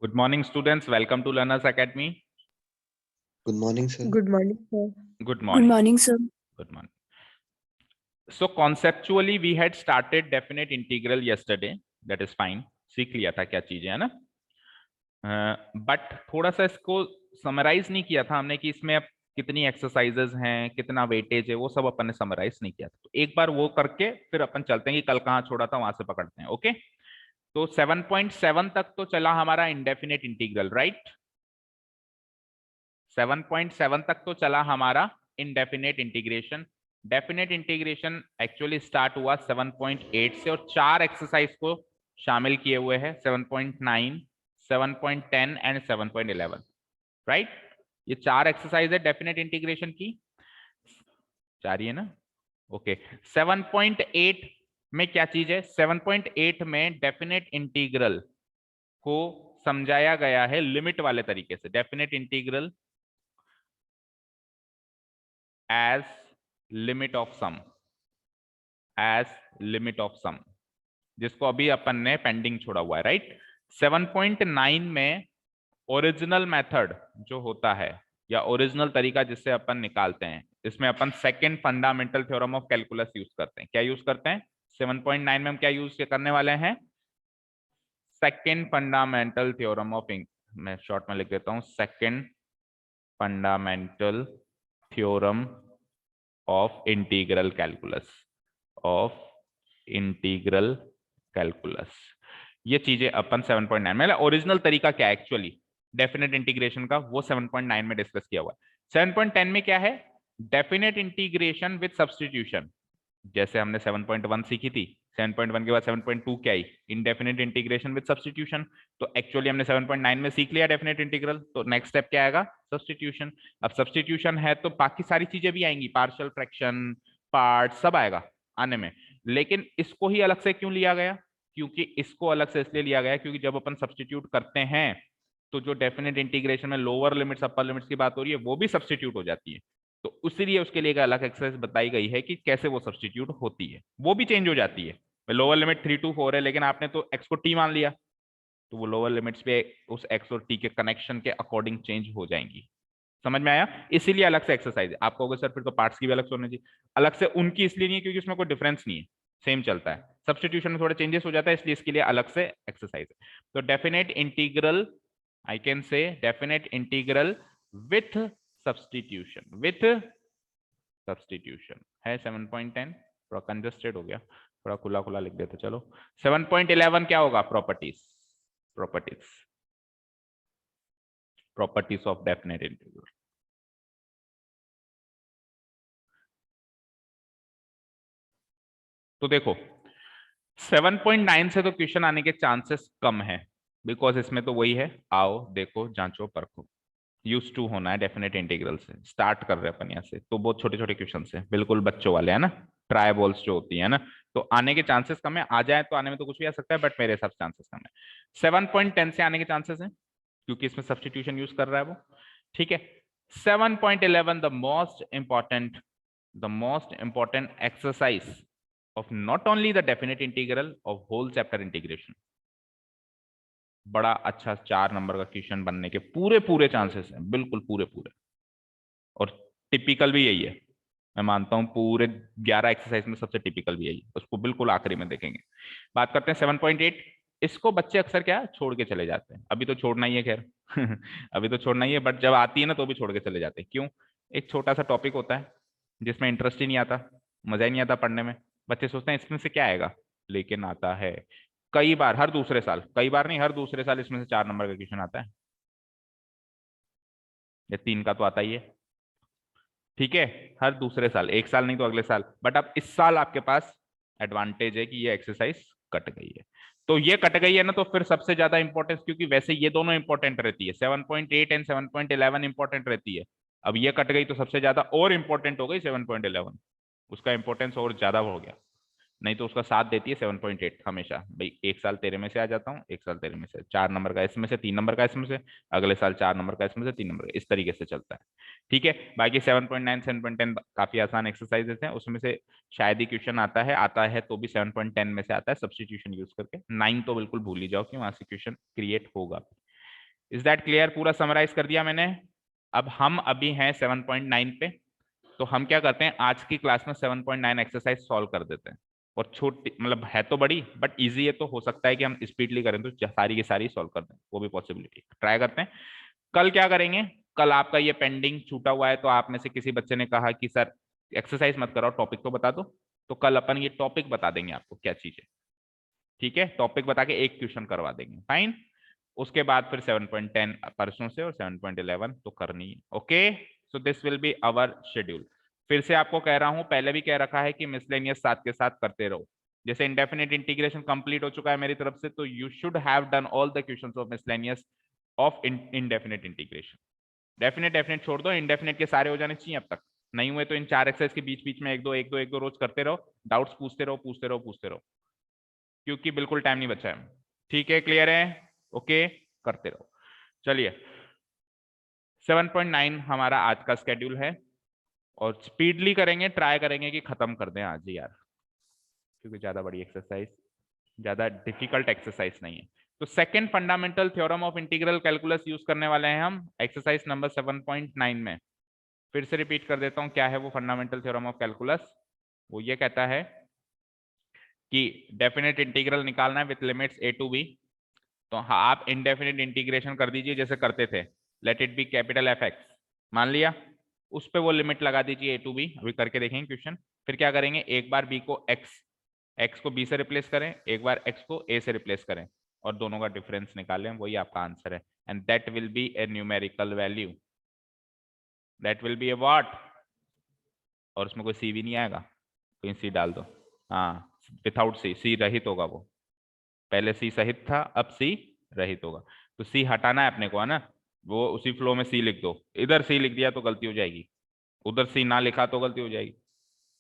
Good morning, students. Welcome to Learners Academy. Good morning, sir. Good morning, sir. Good Good morning. morning, sir. Good morning. So conceptually, we had started definite integral yesterday. That is fine. सीख लिया था क्या चीजें है ना, but थोड़ा सा इसको समराइज नहीं किया था हमने कि इसमें अब कितनी एक्सरसाइजेज हैं, कितना वेटेज है, वो सब अपन ने समराइज नहीं किया था। तो एक बार वो करके फिर अपन चलते हैं कि कल कहाँ छोड़ा था वहां से पकड़ते हैं। ओके, तो 7.7 तक तो चला हमारा इंडेफिनेट इंटीग्रल, राइट। 7.7 तक तो चला हमारा indefinite integration. Definite integration actually start हुआ 7.8 से और 4 एक्सरसाइज को शामिल किए हुए हैं, 7.9, 7.10 एंड 7.11, राइट। ये 4 एक्सरसाइज है डेफिनेट इंटीग्रेशन की, 4 ही है ना। ओके, 7.8 में क्या चीज है? 7.8 में डेफिनेट इंटीग्रल को समझाया गया है लिमिट वाले तरीके से। Definite integral as limit of sum, as limit of sum, जिसको अभी अपन ने पेंडिंग छोड़ा हुआ है, राइट। 7.9 में ओरिजिनल मेथड जो होता है या ओरिजिनल तरीका जिससे अपन निकालते हैं, इसमें अपन second fundamental theorem of calculus use करते हैं। क्या यूज करते हैं? 7.9 में हम क्या यूज करने वाले हैं? सेकंड फंडामेंटल थ्योरम ऑफ, मैं शॉर्ट में लिख देता हूं, second fundamental theorem of integral calculus, of integral calculus. ये चीजें अपन 7.9 में, ओरिजिनल तरीका क्या है एक्चुअली डेफिनेट इंटीग्रेशन का, वो 7.9 में डिस्कस किया हुआ है। 7.10 में क्या है? डेफिनेट इंटीग्रेशन विद सब्स्टिट्यूशन, जैसे हमने 7.1 सीखी थी। 7.1 के बाद 7.2 क्या आई? Indefinite integration with substitution. तो एक्चुअली हमने 7.9 में सीख लिया डेफिनेट इंटीग्रल, तो नेक्स्ट स्टेप क्या आएगा? सब्स्टिट्यूशन। अब सब्स्टिट्यूशन है तो बाकी सारी चीजें भी आएंगी, पार्शियल फ्रैक्शन, पार्ट, सब आएगा आने में। लेकिन इसको ही अलग से क्यों लिया गया? क्योंकि इसको अलग से इसलिए लिया गया क्योंकि जब अपन सब्स्टिट्यूट करते हैं तो जो डेफिनेट इंटीग्रेशन में लोअर लिमिट्स अपर लिमिट्स की बात हो रही है वो भी सब्स्टिट्यूट हो जाती है। तो इसीलिए उसके लिए एक अलग एक्सरसाइज बताई गई है कि कैसे वो सब्स्टिट्यूट होती है, वो भी चेंज हो जाती है। लोअर लिमिट 3 to 4 है, लेकिन आपने तो एक्स को टी मान लिया, तो वो लोअर लिमिट्स पे उस एक्स और टी के कनेक्शन के अकॉर्डिंग चेंज हो जाएंगी। समझ में आया? इसीलिए अलग से एक्सरसाइज है। आपको होगा सर फिर तो पार्ट्स की भी अलग से होनी चाहिए। अलग से उनकी इसलिए नहीं है क्योंकि उसमें कोई डिफरेंस नहीं है, सेम चलता है। सब्स्टिट्यूशन में थोड़ा चेंजेस हो जाता है, इसलिए इसके लिए अलग से एक्सरसाइज है। तो definite integral, I can say definite integral with substitution, with substitution है 7.10। थोड़ा कंजस्टेड हो गया, थोड़ा खुला खुला लिख देते चलो। 7.11 क्या होगा? Properties, properties, properties of definite integral. तो देखो 7.9 से तो क्वेश्चन आने के चांसेस कम है, बिकॉज इसमें तो वही है, आओ देखो जांचो परखो, यूज टू होना है। डेफिनेट इंटीग्रल से स्टार्ट कर रहे हैं अपन यहाँ से, तो बहुत छोटे छोटे क्वेश्चन है, बिल्कुल बच्चों वाले है ना, ट्राई बॉल्स जो होती है ना, तो आने के चांसेस कम है। आ जाए तो आने में तो कुछ भी आ सकता है, बट मेरे हिसाब से चांसेस कम है। 7.10 से आने के चांसेस है क्योंकि इसमें सब्स्टिट्यूशन यूज कर रहा है वो, ठीक है। 7.11 the most important exercise of not only the definite integral of whole chapter integration। बड़ा अच्छा 4 नंबर का क्वेश्चन बनने के पूरे पूरे चांसेस हैं, बिल्कुल पूरे पूरे। और टिपिकल भी यही है, मैं मानता हूं पूरे 11 एक्सरसाइज में सबसे टिपिकल भी यही, उसको बिल्कुल आखिरी में देखेंगे। बात करते हैं 7.8। इसको बच्चे अक्सर क्या छोड़ के चले जाते हैं, अभी तो छोड़ना ही है खैर अभी तो छोड़ना ही है, बट जब आती है ना तो भी छोड़ के चले जाते हैं। क्यों? एक छोटा सा टॉपिक होता है जिसमें इंटरेस्ट ही नहीं आता, मजा ही नहीं आता पढ़ने में। बच्चे सोचते हैं इसमें से क्या आएगा, लेकिन आता है कई बार, हर दूसरे साल, कई बार नहीं हर दूसरे साल इसमें से 4 नंबर का क्वेश्चन आता है, या 3 का तो आता ही है, ठीक है। हर दूसरे साल, एक साल नहीं तो अगले साल। बट अब इस साल आपके पास एडवांटेज है कि ये एक्सरसाइज कट गई है। तो ये कट गई है ना, तो फिर सबसे ज्यादा इंपॉर्टेंस, क्योंकि वैसे ये दोनों इंपॉर्टेंट रहती है, 7.8 एंड 7.11 इंपॉर्टेंट रहती है। अब ये कट गई तो सबसे ज्यादा और इंपॉर्टेंट हो गई 7.11, उसका इंपॉर्टेंस और ज्यादा हो गया। नहीं तो उसका साथ देती है 7.8 हमेशा, भाई एक साल तेरे में से आ जाता हूँ, एक साल तेरे में से, 4 नंबर का इसमें से, 3 नंबर का इसमें से, अगले साल 4 नंबर का इसमें से, 3 नंबर का, इस तरीके से चलता है, ठीक है। बाकी 7.9 7.10 काफी आसान एक्सरसाइजेस हैं, उसमें से शायद ही क्वेश्चन आता है तो भी 7.10 में से आता है सब्स्टिट्यूशन यूज करके। 9 तो बिल्कुल भूल ही जाओ कि वहां से क्वेश्चन क्रिएट होगा। Is that clear? पूरा समराइज कर दिया मैंने। अब हम अभी हैं 7.9 पे, तो हम क्या करते हैं, आज की क्लास में 7.9 एक्सरसाइज सॉल्व कर देते हैं। और छोटी मतलब है तो बड़ी बट इजी है, तो हो सकता है कि हम स्पीडली करें तो सारी की सारी सॉल्व कर दें, वो भी पॉसिबिलिटी ट्राई करते हैं। कल क्या करेंगे, कल आपका ये पेंडिंग छूटा हुआ है, तो आप में से किसी बच्चे ने कहा कि सर एक्सरसाइज मत कराओ, टॉपिक तो बता दो। तो कल अपन ये टॉपिक बता देंगे आपको क्या चीज है, ठीक है? टॉपिक बता के एक क्वेश्चन करवा देंगे, फाइन। उसके बाद फिर 7.10 परसों से और 7.11 तो करनी है। Okay, so this will be our schedule. फिर से आपको कह रहा हूं, पहले भी कह रखा है कि मिसलेनियस साथ के साथ करते रहो। जैसे इंडेफिनिट इंटीग्रेशन कंप्लीट हो चुका है मेरी तरफ से, तो you should have done all the questions of miscellaneous of indefinite integration. Definite definite छोड़ दो, इंडेफिनेट के सारे हो जाने चाहिए अब तक। नहीं हुए तो इन 4 एक्सरसाइज के बीच बीच में एक दो रोज करते रहो, डाउट्स पूछते रहो पूछते रहो पूछते रहो, क्योंकि बिल्कुल टाइम नहीं बचा है। ठीक है, क्लियर है? ओके, करते रहो। चलिए, 7.9 हमारा आज का स्केड्यूल है, और स्पीडली करेंगे, ट्राई करेंगे कि खत्म कर दें आज ही यार, क्योंकि ज्यादा बड़ी एक्सरसाइज, ज्यादा डिफिकल्ट एक्सरसाइज नहीं है। तो second fundamental theorem of integral calculus use करने वाले हैं हम एक्सरसाइज नंबर 7.9 में। फिर से रिपीट कर देता हूं क्या है वो फंडामेंटल थ्योरम ऑफ कैलकुलस। वो ये कहता है कि डेफिनेट इंटीग्रल निकालना है with limits a to b। तो हाँ, आप इंडेफिनिट इंटीग्रेशन कर दीजिए जैसे करते थे, let it be capital F x, मान लिया, उस पे वो लिमिट लगा दीजिए a टू b। अभी करके देखेंगे क्वेश्चन। फिर क्या करेंगे, एक बार b को x को b से रिप्लेस करें, एक बार x को a से रिप्लेस करें, और दोनों का डिफरेंस निकालें, वही आपका आंसर है। And that will be A numerical value, that will be A what, और उसमें कोई सी भी नहीं आएगा, कहीं सी डाल दो। हाँ, विथआउट सी रहित होगा वो, पहले सी सहित था, अब सी रहित होगा। तो सी हटाना है अपने को, है ना? वो उसी फ्लो में सी लिख दो, इधर सी लिख दिया तो गलती हो जाएगी, उधर सी ना लिखा तो गलती हो जाएगी।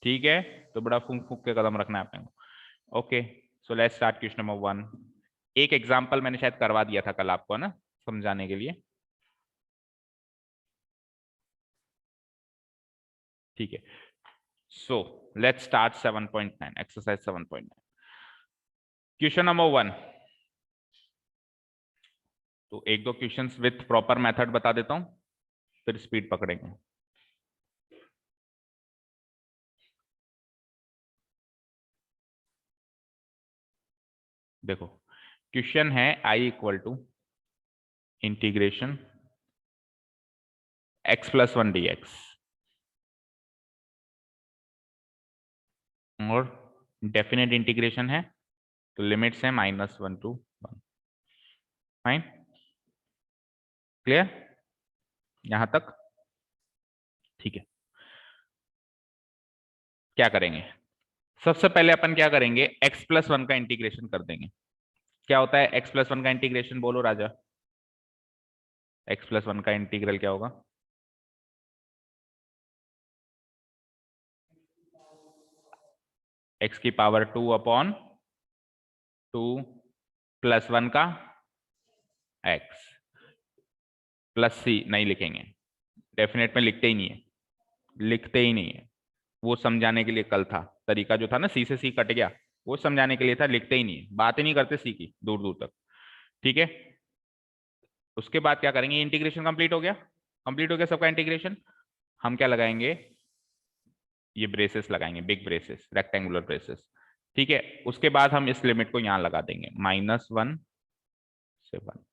ठीक है, तो बड़ा फूंक फूंक के कदम रखना है अपने को। Okay, so let's start question number 1। एक एग्जाम्पल मैंने शायद करवा दिया था कल आपको, है ना, समझाने के लिए। ठीक है, so let's start 7.9 exercise 7.9 question number 1। तो एक दो क्वेश्चंस विथ प्रॉपर मेथड बता देता हूं, फिर स्पीड पकड़ेंगे। देखो, क्वेश्चन है i equal to integration x plus 1 dx, और डेफिनेट इंटीग्रेशन है, तो लिमिट्स है -1 to 1। फाइन, क्लियर यहां तक? ठीक है, क्या करेंगे, सबसे पहले अपन क्या करेंगे, x प्लस 1 का इंटीग्रेशन कर देंगे। क्या होता है x प्लस 1 का इंटीग्रेशन, बोलो राजा? x प्लस 1 का इंटीग्रल क्या होगा? x की पावर 2 अपॉन 2 प्लस 1 का x प्लस सी नहीं लिखेंगे, डेफिनेट में लिखते ही नहीं है, लिखते ही नहीं है। वो समझाने के लिए कल था, तरीका जो था ना, सी से सी कट गया, वो समझाने के लिए था, लिखते ही नहीं है, बात ही नहीं करते सी की दूर दूर तक। ठीक है, उसके बाद क्या करेंगे, इंटीग्रेशन कंप्लीट हो गया, कंप्लीट हो गया सबका इंटीग्रेशन। हम क्या लगाएंगे, ये ब्रेसेस लगाएंगे, बिग ब्रेसेस, रेक्टेंगुलर ब्रेसेस। ठीक है, उसके बाद हम इस लिमिट को यहां लगा देंगे -1 से 1।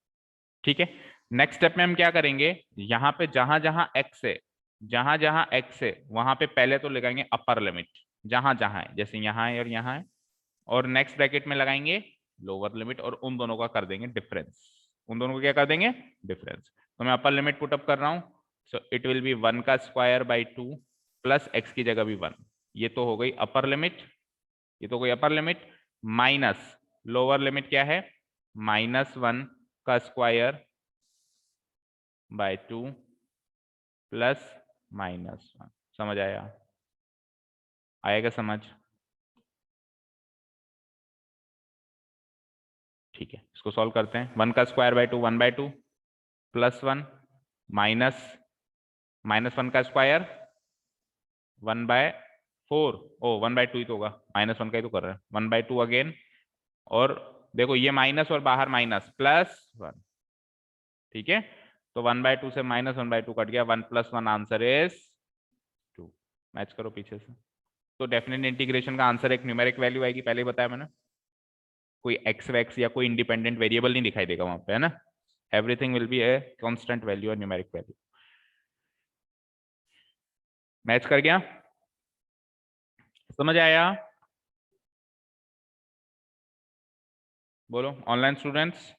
ठीक है, नेक्स्ट स्टेप में हम क्या करेंगे, यहां पे जहां जहां एक्स है, जहां जहां एक्स है वहां पे पहले तो लगाएंगे अपर लिमिट, जहां जहां है, जैसे यहां है और यहां है, और नेक्स्ट ब्रैकेट में लगाएंगे लोअर लिमिट, और उन दोनों का कर देंगे डिफरेंस। उन दोनों को क्या कर देंगे, डिफरेंस। तो मैं अपर लिमिट पुटअप कर रहा हूं, सो इट विल बी 1 का स्क्वायर बाई 2 प्लस एक्स की जगह भी 1। ये तो हो गई अपर लिमिट, ये तो हो गई upper limit, minus lower limit क्या है, -1 का स्क्वायर बाय 2 प्लस -1। समझ आया? आएगा समझ? ठीक है, इसको सॉल्व करते हैं। 1 का स्क्वायर बाय 2 1/2 प्लस 1 माइनस -1 का स्क्वायर 1/4, ओ 1/2 ही तो होगा, -1 का ही तो कर रहा है, 1/2 अगेन, और देखो ये माइनस और बाहर माइनस, +1। ठीक है, तो 1/2 से -1/2 कट गया, 1 + 1 आंसर इज 2। मैच करो पीछे से। तो डेफिनेट इंटीग्रेशन का आंसर एक न्यूमेरिक वैल्यू आएगी, पहले ही बताया मैंने, कोई एक्स वैक्स या कोई इंडिपेंडेंट वेरिएबल नहीं दिखाई देगा वहां पे, है ना, everything will be a constant value और न्यूमेरिक वैल्यू। मैच कर गया, समझ आया? बोलो online students,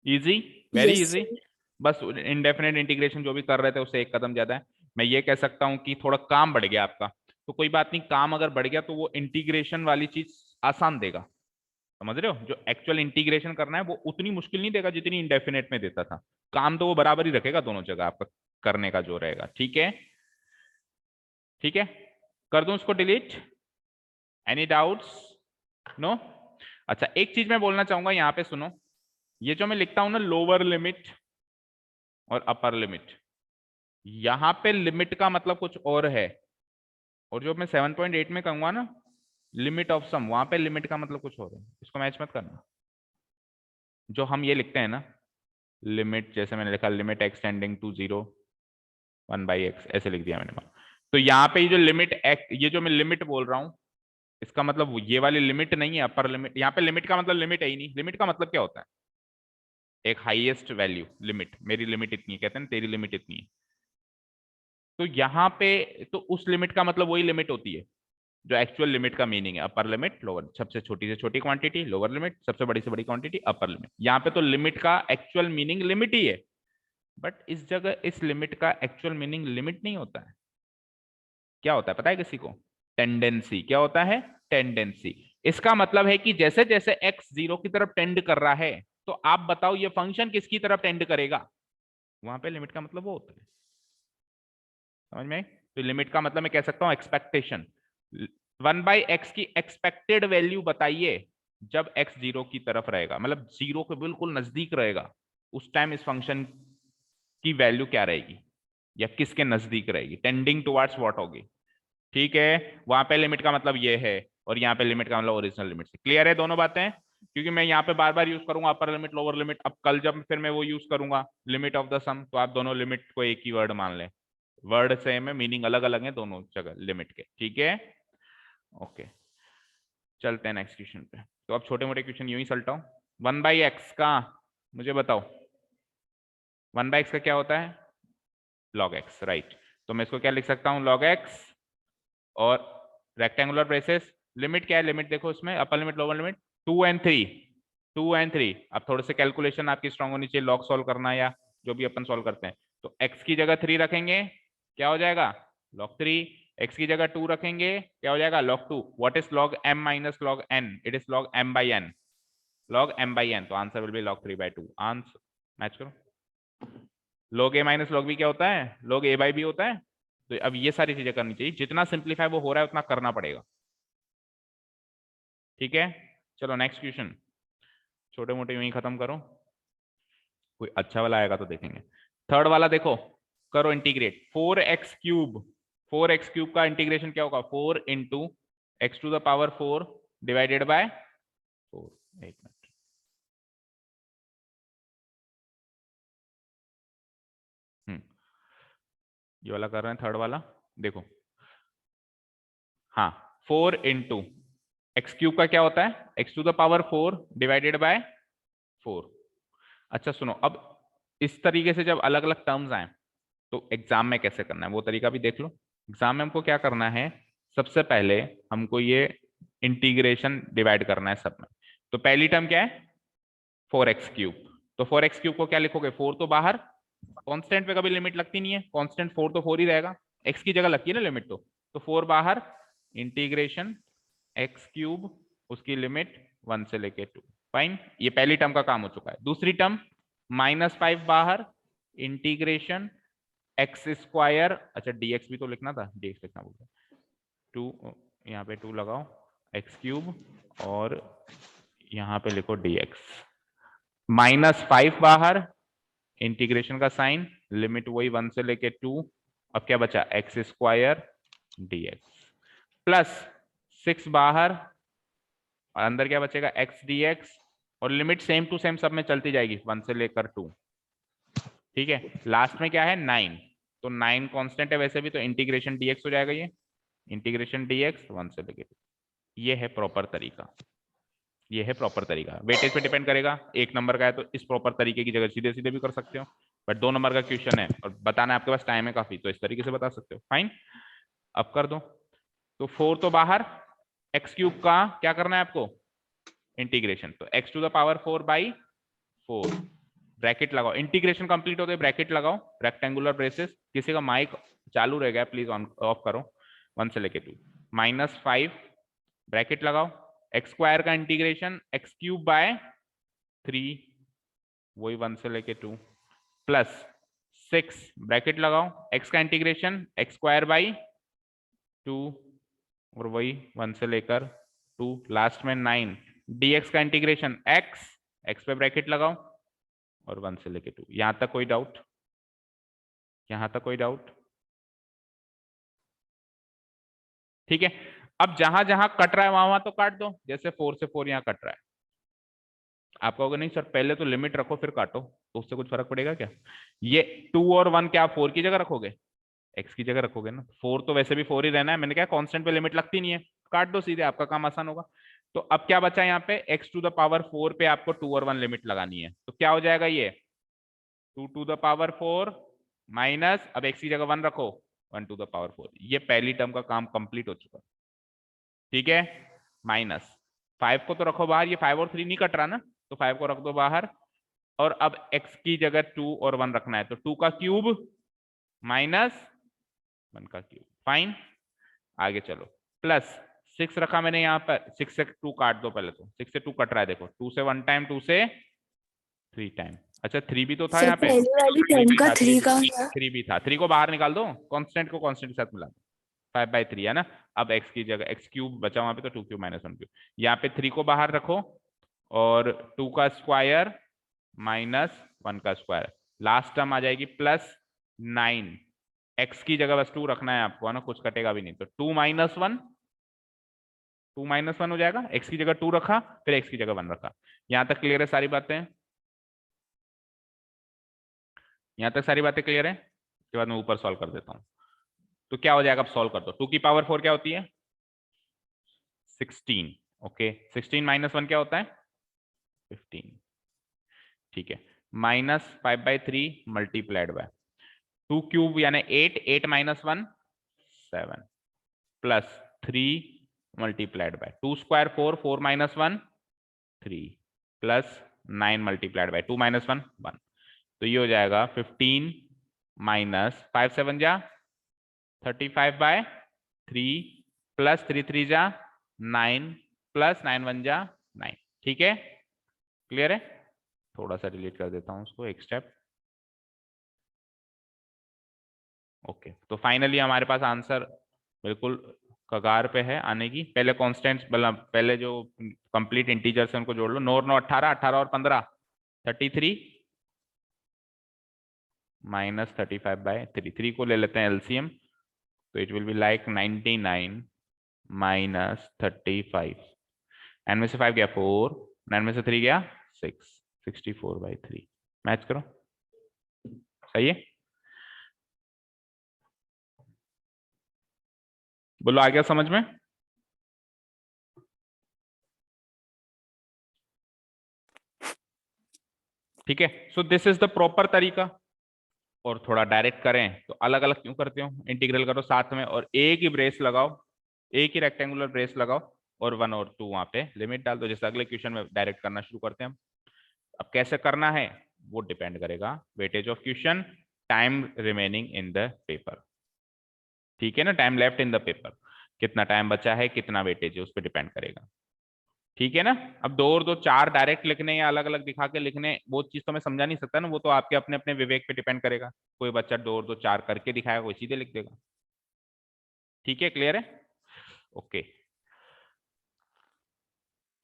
easy, very Yes, easy. sir. बस इंडेफिनेट इंटीग्रेशन जो भी कर रहे थे उससे एक कदम ज्यादा है। मैं ये कह सकता हूँ कि थोड़ा काम बढ़ गया आपका, तो कोई बात नहीं, काम अगर बढ़ गया तो वो इंटीग्रेशन वाली चीज आसान देगा, समझ रहे हो? जो एक्चुअल इंटीग्रेशन करना है वो उतनी मुश्किल नहीं देगा जितनी इंडेफिनेट में देता था। काम तो वो बराबर ही रखेगा दोनों जगह आपका करने का जो रहेगा। ठीक है, ठीक है, कर दूं उसको डिलीट? Any doubts? नो? अच्छा, एक चीज मैं बोलना चाहूंगा यहाँ पे, सुनो, ये जो मैं लिखता हूं ना लोअर लिमिट और अपर लिमिट, यहां पे लिमिट का मतलब कुछ और है, और जो मैं 7.8 में कहूंगा ना लिमिट ऑफ सम, वहां पे लिमिट का मतलब कुछ और है, इसको मैच मत करना। जो हम ये लिखते हैं ना लिमिट, जैसे मैंने लिखा लिमिट एक्सटेंडिंग टू 0 1/x, ऐसे लिख दिया मैंने। तो यहाँ पे ये जो लिमिट ये जो मैं लिमिट बोल रहा हूँ, इसका मतलब ये वाली लिमिट नहीं है अपर लिमिट। यहाँ पे लिमिट का मतलब लिमिट है ही नहीं। लिमिट का मतलब क्या होता है? एक हाईएस्ट वैल्यू लिमिट, मेरी लिमिट इतनी है, कहते हैं तेरी लिमिट इतनी है, तो यहाँ पे तो उस लिमिट का मतलब वही लिमिट होती है जो एक्चुअल लिमिट का मीनिंग है। अपर लिमिट, लोअर, सबसे छोटी से छोटी क्वांटिटी लोअर लिमिट, सबसे बड़ी से बड़ी क्वांटिटी अपर लिमिट। यहाँ पे तो लिमिट का एक्चुअल मीनिंग लिमिट ही है, बट इस जगह इस लिमिट का एक्चुअल मीनिंग लिमिट नहीं होता है। क्या होता है पता है किसी को? टेंडेंसी। क्या होता है? टेंडेंसी। इसका मतलब है कि जैसे जैसे एक्स 0 की तरफ टेंड कर रहा है, तो आप बताओ ये फंक्शन किसकी तरफ टेंड करेगा? वहां पे लिमिट का मतलब वो होता है, समझ में? तो लिमिट का मतलब मैं कह सकता हूं एक्सपेक्टेशन। 1/x की एक्सपेक्टेड वैल्यू बताइए जब x 0 की तरफ रहेगा, मतलब 0 के बिल्कुल नजदीक रहेगा, उस टाइम इस फंक्शन की वैल्यू क्या रहेगी, या किसके नजदीक रहेगी, टेंडिंग टुवर्ड्स व्हाट होगी। ठीक है, वहां पे लिमिट का मतलब ये है, और यहाँ पे लिमिट का मतलब ओरिजिनल लिमिट से। क्लियर है दोनों बातें? क्योंकि मैं यहाँ पे बार बार यूज करूंगा अपर लिमिट लोअर लिमिट, अब कल जब फिर मैं वो यूज करूंगा लिमिट ऑफ द सम, तो आप दोनों लिमिट को एक ही वर्ड मान लें, वर्ड सेम है, मीनिंग अलग अलग है दोनों जगह लिमिट के। ठीक है, ओके, चलते हैं नेक्स्ट क्वेश्चन पे। तो अब छोटे मोटे क्वेश्चन यूं ही सलटाओ। 1/x का मुझे बताओ, 1/x का क्या होता है? log x, right. तो मैं इसको क्या लिख सकता हूँ? log x, और रेक्टेंगुलर ब्रेसेस, लिमिट क्या है? लिमिट देखो इसमें upper limit lower limit 2 and 3, 2 and 3। अब थोड़े से कैलकुलेशन आपकी स्ट्रांग होनी चाहिए, लॉग सॉल्व करना है या जो भी अपन सॉल्व करते हैं। तो x की जगह 3 रखेंगे, क्या हो जाएगा? log 3। x की जगह 2 रखेंगे, क्या हो जाएगा? log 2। What is log m minus log n? It is log m by n, log m by n। तो answer will be log 3/2। Answer match करो। log a minus log b क्या होता है? log a by b होता है। तो अब ये सारी चीजें करनी चाहिए, जितना सिंप्लीफाई वो हो रहा है उतना करना पड़ेगा। ठीक है, चलो नेक्स्ट क्वेश्चन, छोटे मोटे यूं ही खत्म करो, कोई अच्छा वाला आएगा तो देखेंगे। थर्ड वाला देखो, करो इंटीग्रेट 4x³ 4x³ का इंटीग्रेशन क्या होगा? 4 इंटू x⁴ डिवाइडेड बाय 4। एक मिनट, ये वाला कर रहे हैं थर्ड वाला, देखो, हाँ, 4 इंटू x³ का क्या होता है? x⁴ divided by 4। अच्छा सुनो, अब इस तरीके से जब अलग अलग टर्म्स आए तो एग्जाम में कैसे करना है वो तरीका भी देख लो। एग्जाम में हमको क्या करना है, सबसे पहले हमको ये इंटीग्रेशन डिवाइड करना है सब में। तो पहली टर्म क्या है? 4x³। तो 4x³ को क्या लिखोगे? 4 तो बाहर, कांस्टेंट पे कभी लिमिट लगती नहीं है, कांस्टेंट 4 तो 4 ही रहेगा, x की जगह लगती है ना लिमिट, तो 4 बाहर, इंटीग्रेशन x³, उसकी लिमिट 1 से लेके 2। फाइन, ये पहली टर्म का काम हो चुका है। दूसरी टर्म -5 बाहर, इंटीग्रेशन x², अच्छा dx भी तो लिखना था, dx लिखना भूल गया, 2, यहाँ पे 2 लगाओ, x³ और यहाँ पे लिखो dx, -5 बाहर, इंटीग्रेशन का साइन, लिमिट वही 1 से लेके 2, अब क्या बचा? x² dx, प्लस 6 बाहर, और अंदर क्या बचेगा? x dx, और लिमिट सेम टू सेम सब में चलती जाएगी 1 से लेकर 2, ठीक है, लास्ट में क्या है 9, तो 9 कांस्टेंट है वैसे भी, तो इंटीग्रेशन dx हो जाएगा, ये इंटीग्रेशन dx 1 से लेके 2। ये है प्रॉपर तरीका, ये है प्रॉपर तरीका। वेटेज पे डिपेंड करेगा, 1 नंबर का है तो इस प्रॉपर तरीके की जगह सीधे सीधे भी कर सकते हो, बट 2 नंबर का क्वेश्चन है और बताना है आपके पास टाइम है काफी, तो इस तरीके से बता सकते हो। फाइन, अब कर दो। तो 4 तो बाहर, एक्स क्यूब का क्या करना है आपको, इंटीग्रेशन, तो x to the power 4 by 4, bracket लगाओ, इंटीग्रेशन कंप्लीट होते ब्रैकेट लगाओ, रेक्टेंगुलर ब्रेसेस। किसी का माइक चालू रह गया प्लीज ऑन ऑफ करो, 1 से लेके 2, -5 ब्रैकेट लगाओ, एक्स स्क्वायर का इंटीग्रेशन एक्स क्यूब बाय 3, वही 1 से लेके 2, प्लस 6 ब्रैकेट लगाओ, एक्स का इंटीग्रेशन एक्स स्क्वायर बाई 2, और वही 1 से लेकर 2, लास्ट में 9 dx का इंटीग्रेशन x पे ब्रैकेट लगाओ और 1 से लेके 2। यहां तक कोई डाउट, यहां तक कोई डाउट? ठीक है, अब जहां जहां कट रहा है वहां वहां तो काट दो, जैसे 4 से 4 यहां कट रहा है, आप कहोगे नहीं सर पहले तो लिमिट रखो फिर काटो, तो उससे कुछ फर्क पड़ेगा क्या? ये 2 और 1 क्या 4 की जगह रखोगे, x की जगह रखोगे ना, 4 तो वैसे भी 4 ही रहना है, मैंने क्या कांस्टेंट पे लिमिट लगती नहीं है, काट दो सीधे, आपका काम आसान होगा। तो अब क्या बचा यहाँ पे, x टू द पावर 4 पे आपको 2 और 1 लिमिट लगानी है, तो क्या हो जाएगा ये 2 टू द पावर 4 माइनस, अब x की जगह 1 रखो, 1 टू द पावर 4, ये पहली टर्म का काम कंप्लीट हो चुका। ठीक है, -5 को तो रखो बाहर, ये 5 और 3 नहीं कट रहा ना, तो 5 को रख दो बाहर, और अब x की जगह 2 और 1 रखना है, तो 2 का क्यूब -1 का क्यूब। फाइन, आगे चलो, प्लस 6 रखा मैंने यहाँ पर, 6 से 2 काट दो पहले, तो 6 से 2 कट रहा है, देखो 2 से 1 टाइम, 2 से 3 टाइम, अच्छा 3 भी तो था यहाँ पे, पहली वाली 3 टर्म भी का था, 3 कहाँ गया? 3 भी था, 3 को बाहर निकाल दो, कांस्टेंट को कांस्टेंट के साथ मिला दो, 5/3 है ना। अब x की जगह x क्यूब बचा वहां पे, तो 2 क्यूब -1 क्यूब, यहाँ पे 3 को बाहर रखो और 2 का स्क्वायर -1 का स्क्वायर, लास्ट टर्म आ जाएगी +9, x की जगह बस 2 रखना है आपको, है ना, कुछ कटेगा भी नहीं, तो 2 - 1, 2 - 1 हो जाएगा, x की जगह 2 रखा, फिर x की जगह 1 रखा। यहां तक क्लियर है सारी बातें, यहां तक सारी बातें क्लियर है? उसके बाद मैं ऊपर सॉल्व कर देता हूं, तो क्या हो जाएगा, अब सॉल्व कर दो, 2 की पावर 4 क्या होती है 16, ओके, 16 - 1 क्या होता है 15, ठीक है, -5/3 मल्टीप्लाइड बाय 2 क्यूब यानी 8, 8 - 1 7, plus 3 multiplied by 2 square 4, 4 - 1 3, plus 9 multiplied by 2 - 1 1, तो ये हो जाएगा 15 -5 7 जा 35/3, प्लस 3 3 जा 9, प्लस 9 1 जा 9। ठीक है, क्लियर है? थोड़ा सा डिलीट कर देता हूं उसको, एक स्टेप। ओके, तो फाइनली हमारे पास आंसर बिल्कुल कगार पे है आने की। पहले कॉन्स्टेंट्स, मतलब पहले जो कंप्लीट इंटीजर्स है उनको जोड़ लो, 9 9 18, 18 और 15 33, -35/3, 3 को ले लेते हैं एलसीएम, तो इट विल बी लाइक 99 - 35, 9 में से 5 गया 4, 9 में से 3 गया 6, 64/3, मैच करो, सही है? बोलो आ गया समझ में? ठीक है, so this is the proper तरीका। और थोड़ा डायरेक्ट करें तो अलग अलग क्यों करते हो, इंटीग्रल करो साथ में और एक ही ब्रेस लगाओ, एक ही रेक्टेंगुलर ब्रेस लगाओ और 1 और 2 वहां पे लिमिट डाल दो, जैसे अगले क्वेश्चन में डायरेक्ट करना शुरू करते हैं हम। अब कैसे करना है वो डिपेंड करेगा weightage of question, time remaining in the paper, ठीक है ना, time left in the paper, कितना टाइम बचा है, कितना वेटेज है, उस पर डिपेंड करेगा, ठीक है ना। अब 2 और 2 4 डायरेक्ट लिखने या अलग अलग दिखा के लिखने, वो चीज तो मैं समझा नहीं सकता ना, वो तो आपके अपने अपने विवेक पे डिपेंड करेगा, कोई बच्चा 2 और 2 4 करके दिखाएगा, कोई सीधे लिख देगा, ठीक है, क्लियर है? Okay,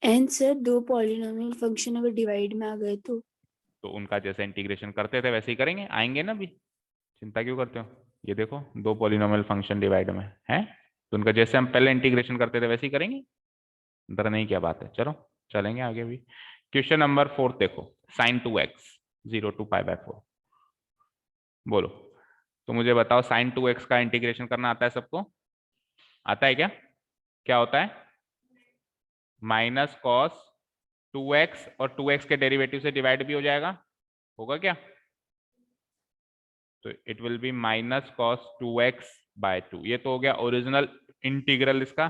and sir 2 polynomial function अगर डिवाइड में आ गए तो उनका जैसे इंटीग्रेशन करते थे वैसे ही करेंगे, आएंगे ना, भी चिंता क्यों करते हो, ये देखो 2 पॉलिनोमियल फंक्शन डिवाइड में है, तो उनका जैसे हम पहले इंटीग्रेशन करते थे वैसे ही करेंगे, डरने की क्या बात है, चलो चलेंगे आगे भी। क्वेश्चन नंबर 4 देखो, sin 2x 0 to π/4, बोलो। तो मुझे बताओ sin 2x का इंटीग्रेशन करना आता है सबको? आता है क्या? क्या होता है? माइनस कॉस 2x और 2x के डेरिवेटिव से डिवाइड भी हो जाएगा, होगा क्या? तो it will B minus cos 2x/2। ये तो हो गया ओरिजिनल इंटीग्रल, इसका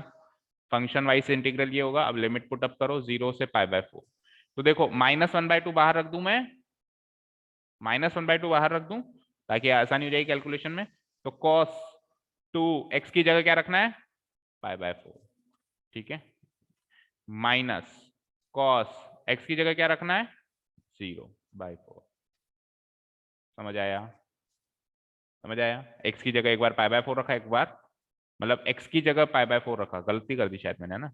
फंक्शन वाइज इंटीग्रल ये होगा। अब लिमिट पुट अप करो 0 से π/4। तो देखो -1/2 बाहर रख दूं मैं, -1/2 बाहर रख दूं ताकि आसानी हो जाएगी कैलकुलेशन में। तो cos 2x की जगह क्या रखना है? π/4, ठीक है। माइनस cos x की जगह क्या रखना है? 0/4। समझ आया? समझ आया? x की जगह एक बार π/4 रखा, एक बार मतलब x की जगह π/4 रखा, गलती कर दी शायद मैंने ना।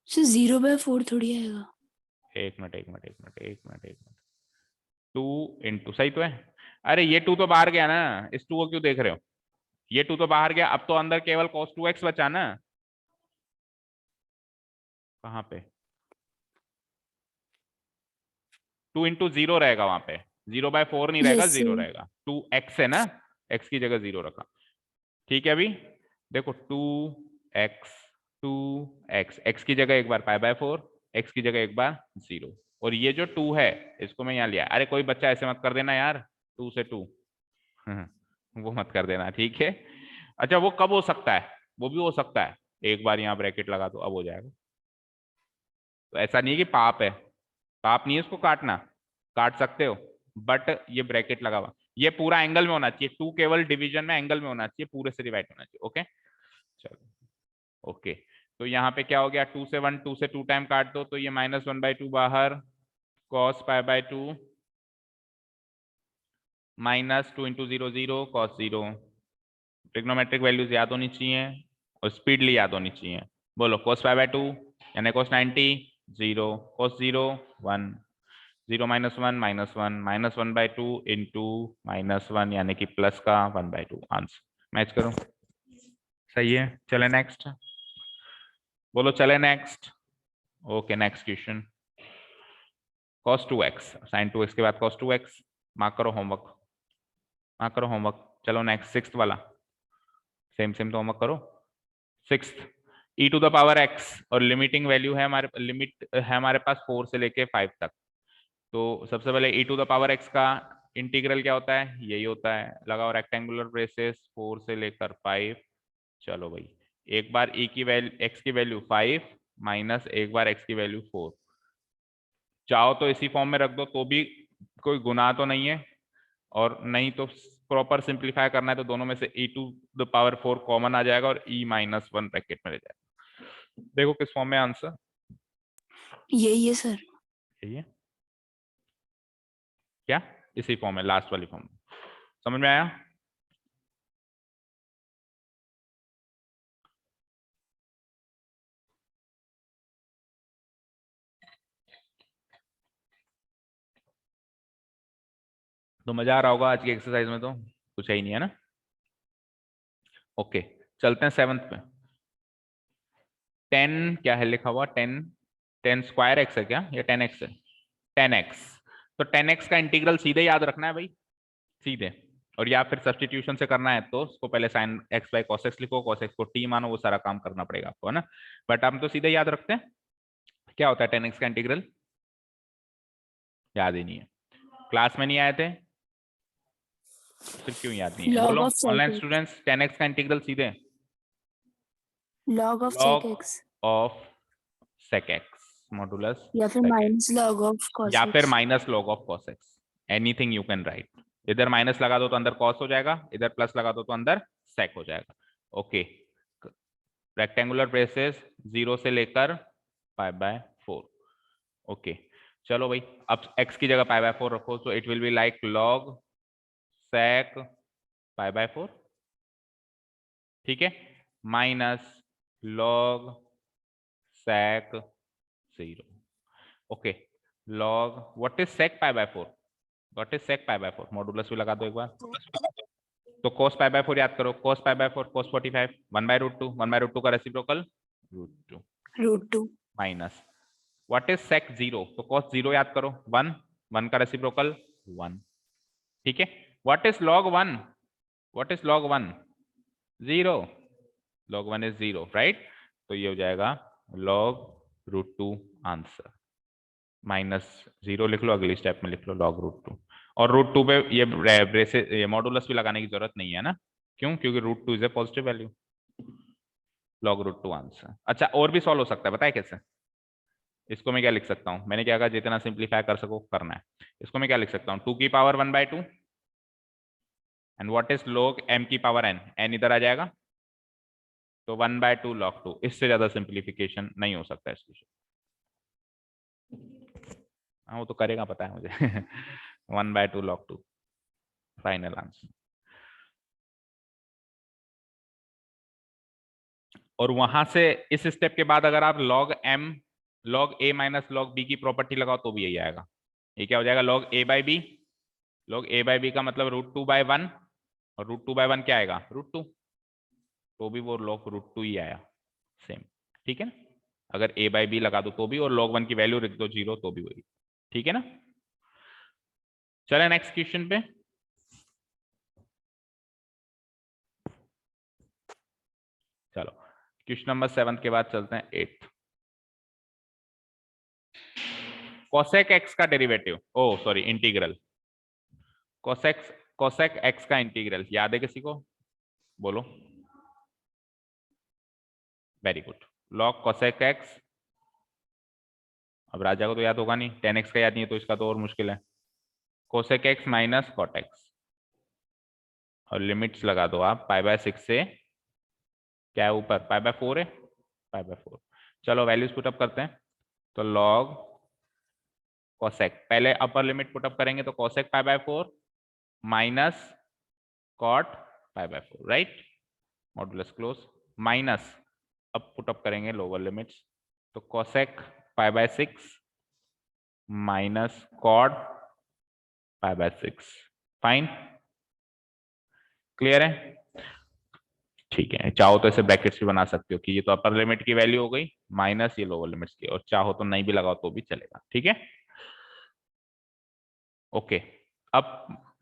सर 0/4 थोड़ी आएगा। एक मिनट 2 इंटू, सही तो है? अरे ये 2 तो बाहर गया ना, इस 2 को क्यों देख रहे हो? ये 2 तो बाहर गया, अब तो अंदर केवल cos 2x बचा ना। कहाँ पे? 2 इंटू 0 रहेगा वहां पे, 0/4 नहीं रहेगा, यस 0 सर। रहेगा। 2x है ना, x की जगह 0 रखा, ठीक है। अभी देखो 2x, 2x, x की जगह एक बार π/4, x की जगह एक बार 0, और ये जो 2 है इसको मैं यहाँ लिया। अरे कोई बच्चा ऐसे मत कर देना यार, 2 से 2 वो मत कर देना, ठीक है। अच्छा वो कब हो सकता है? वो भी हो सकता है एक बार यहाँ ब्रैकेट लगा दो, अब हो जाएगा। तो ऐसा नहीं है कि पाप है, पाप नहीं है इसको काटना, काट सकते हो, बट ये ब्रैकेट लगा हुआ, ये पूरा एंगल में होना चाहिए। 2 केवल डिवीजन में एंगल में होना चाहिए, पूरे से डिवाइड होना चाहिए। ओके चलो, ओके। तो यहाँ पे क्या हो गया? 2 से 1, 2 से 2 टाइम काट दो तो ये -1/2 बाहर, cos π/2 -2 into 0 0 cos 0। Trigonometric values याद होनी चाहिए और स्पीडली याद होनी चाहिए। बोलो cos π/2 यानी cos 90 0, cos 0 1, 0 -1 -1 -1/2 इंटू -1 यानी कि प्लस का 1/2। आंसर मैच करो, सही है। चले नेक्स्ट, बोलो चले next. Okay next question, cos 2x sin 2x के बाद cos 2x। मार्क करो होमवर्क, मार्क करो होमवर्क। चलो नेक्स्ट, सिक्स्थ वाला, सेम सेम तो होमवर्क करो। सिक्स्थ, e⁻x और लिमिटिंग वैल्यू है हमारे, लिमिट है हमारे पास 4 से लेके 5 तक। तो सबसे पहले e⁻x का इंटीग्रल क्या होता है? यही होता है, लगाओ रेक्टेंगुलर ब्रेसेस 4 से लेकर 5। चलो भाई, एक बार e की वैल्यू, x की वैल्यू 5 माइनस एक बार x की वैल्यू 4। चाहो तो इसी फॉर्म में रख दो तो भी कोई गुनाह तो नहीं है, और नहीं तो प्रॉपर सिंप्लीफाई करना है तो दोनों में से e⁻4 कॉमन आ जाएगा और e-1 ब्रैकेट में रह जाएगा। देखो किस फॉर्म में आंसर, यही है सर। यही है क्या? इसी फॉर्म में, लास्ट वाली फॉर्म में। समझ में आया? तो मजा आ रहा होगा आज की एक्सरसाइज में, तो कुछ है ही नहीं है ना। ओके चलते हैं सेवंथ में। 10 क्या है लिखा हुआ? 10 स्क्वायर एक्स है क्या, या 10x है? 10x। तो 10x का इंटीग्रल सीधे याद रखना है भाई, सीधे। और या फिर सब्सटीट्यूशन से करना है तो उसको पहले sin x by cos x लिखो, cos x को t मानो, वो सारा काम करना पड़ेगा आपको, है ना। बट हम तो सीधे याद रखते हैं। क्या होता है 10x का इंटीग्रल? याद ही नहीं है, क्लास में नहीं आए थे, फिर क्यों याद नहीं है? लॉग बोलो of online sec x. Students, 10x का इंटीग्रल सीधे log of sec log x of sec x modulus या फिर sec x, minus log of cos या फिर x. Minus log of cos x, anything you can write. इधर minus लगा दो तो अंदर cos हो जाएगा, इधर प्लस लगा दो तो अंदर sec हो जाएगा। ओके, रेक्टेंगुलर ब्रेसेस 0 से लेकर π/4। ओके चलो भाई, अब x की जगह π/4 रखो, तो it will be like log sec π/4, ठीक है, minus log sec 0। Okay, log what is sec π/4? What is sec π/4? Modulus भी लगा दो एक बार। तो cos π/4 याद करो, cos π/4 cos 45, 1/√2, 1/√2 का reciprocal √2 √2 minus what is sec 0? तो cos 0 याद करो, 1, 1 का रेसिप्रोकल 1। ठीक है। What is log 1? What is log 1? 0। log 1 is 0, right? तो ये हो जाएगा log √2 आंसर। -0 लिख लो, अगली स्टेप में लिख लो log √2। और √2 पे ये ब्रेसेस, ये मॉडुलस भी लगाने की जरूरत नहीं है ना, क्यों? क्योंकि √2 is a positive value. log √2 answer. अच्छा, और भी सॉल्व हो सकता है, बताए कैसे? इसको मैं क्या लिख सकता हूं? मैंने क्या कहा, जितना सिंप्लीफाई कर सको करना है। इसको मैं क्या लिख सकता हूं? 2 की power 1/2। And what is log m की पावर n? n इधर आ जाएगा, तो 1/2 log 2। इससे ज्यादा सिंप्लीफिकेशन नहीं हो सकता इसकी। हाँ, वो तो करेगा, पता है मुझे। 1/2 log 2 फाइनल आंसर। और वहां से इस स्टेप के बाद अगर आप log m log a minus log b की प्रॉपर्टी लगाओ तो भी यही आएगा। ये क्या हो जाएगा? log a/b। log a/b का मतलब √2/1, और √2/1 क्या आएगा? √2। तो भी वो log √2 ही आया, सेम। ठीक है ना? अगर a/b लगा दो तो भी, और log 1 की वैल्यू रख दो 0 तो भी वही। ठीक है ना? चले नेक्स्ट क्वेश्चन पे। चलो, क्वेश्चन नंबर 7 के बाद चलते हैं 8th। कोसेक एक्स का डेरिवेटिव, ओ सॉरी, इंटीग्रल। कोसेक एक्स का इंटीग्रल याद है किसी को? बोलो। Very good. Log cosec x, अब राजा को तो याद होगा नहीं, 10x का याद नहीं है तो इसका तो और मुश्किल है। Cosec x minus cot x, और लिमिट्स लगा दो आप π/6 से, क्या है ऊपर? π/4 है, π/4। चलो वैल्यूज पुटअप करते हैं। तो लॉग कोसेक, पहले अपर लिमिट पुटअप करेंगे तो cosec π/4 minus cot π/4, right? Modulus close, minus, अब पुटअप करेंगे लोअर लिमिट्स, तो cosec π/6 minus cot π/6। Fine, clear है? ठीक है, चाहो तो इसे ब्रैकेट्स भी बना सकते हो कि ये तो अपर लिमिट की वैल्यू हो गई माइनस ये लोअर लिमिट्स की, और चाहो तो नहीं भी लगाओ तो भी चलेगा। ठीक है, ओके। अब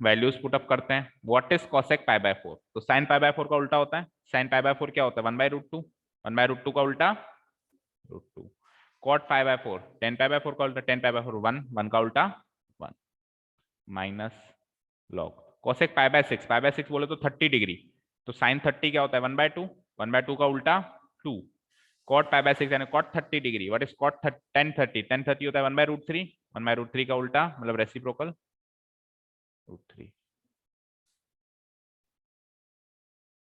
वैल्यूज पुटअप करते हैं। What is cosec π/4? तो साइन π/4 का उल्टा होता है। साइन π/4 क्या होता है? 1/√2। 1/√2 का उल्टा √2। कॉट π/4, 10 π/4 का उल्टा 10 π/4 1, 1 का उल्टा 1, माइनस लॉग कोसेक π/6। π/6 बोले तो 30 डिग्री, तो साइन 30 क्या होता है? 1/2। 1/2 का उल्टा 2। कॉट π/6 यानी cot 30 degree. What is cot 10 30? 10 30 होता है 1/√3। 1/√3 का उल्टा मतलब रेसिप्रोकल √3।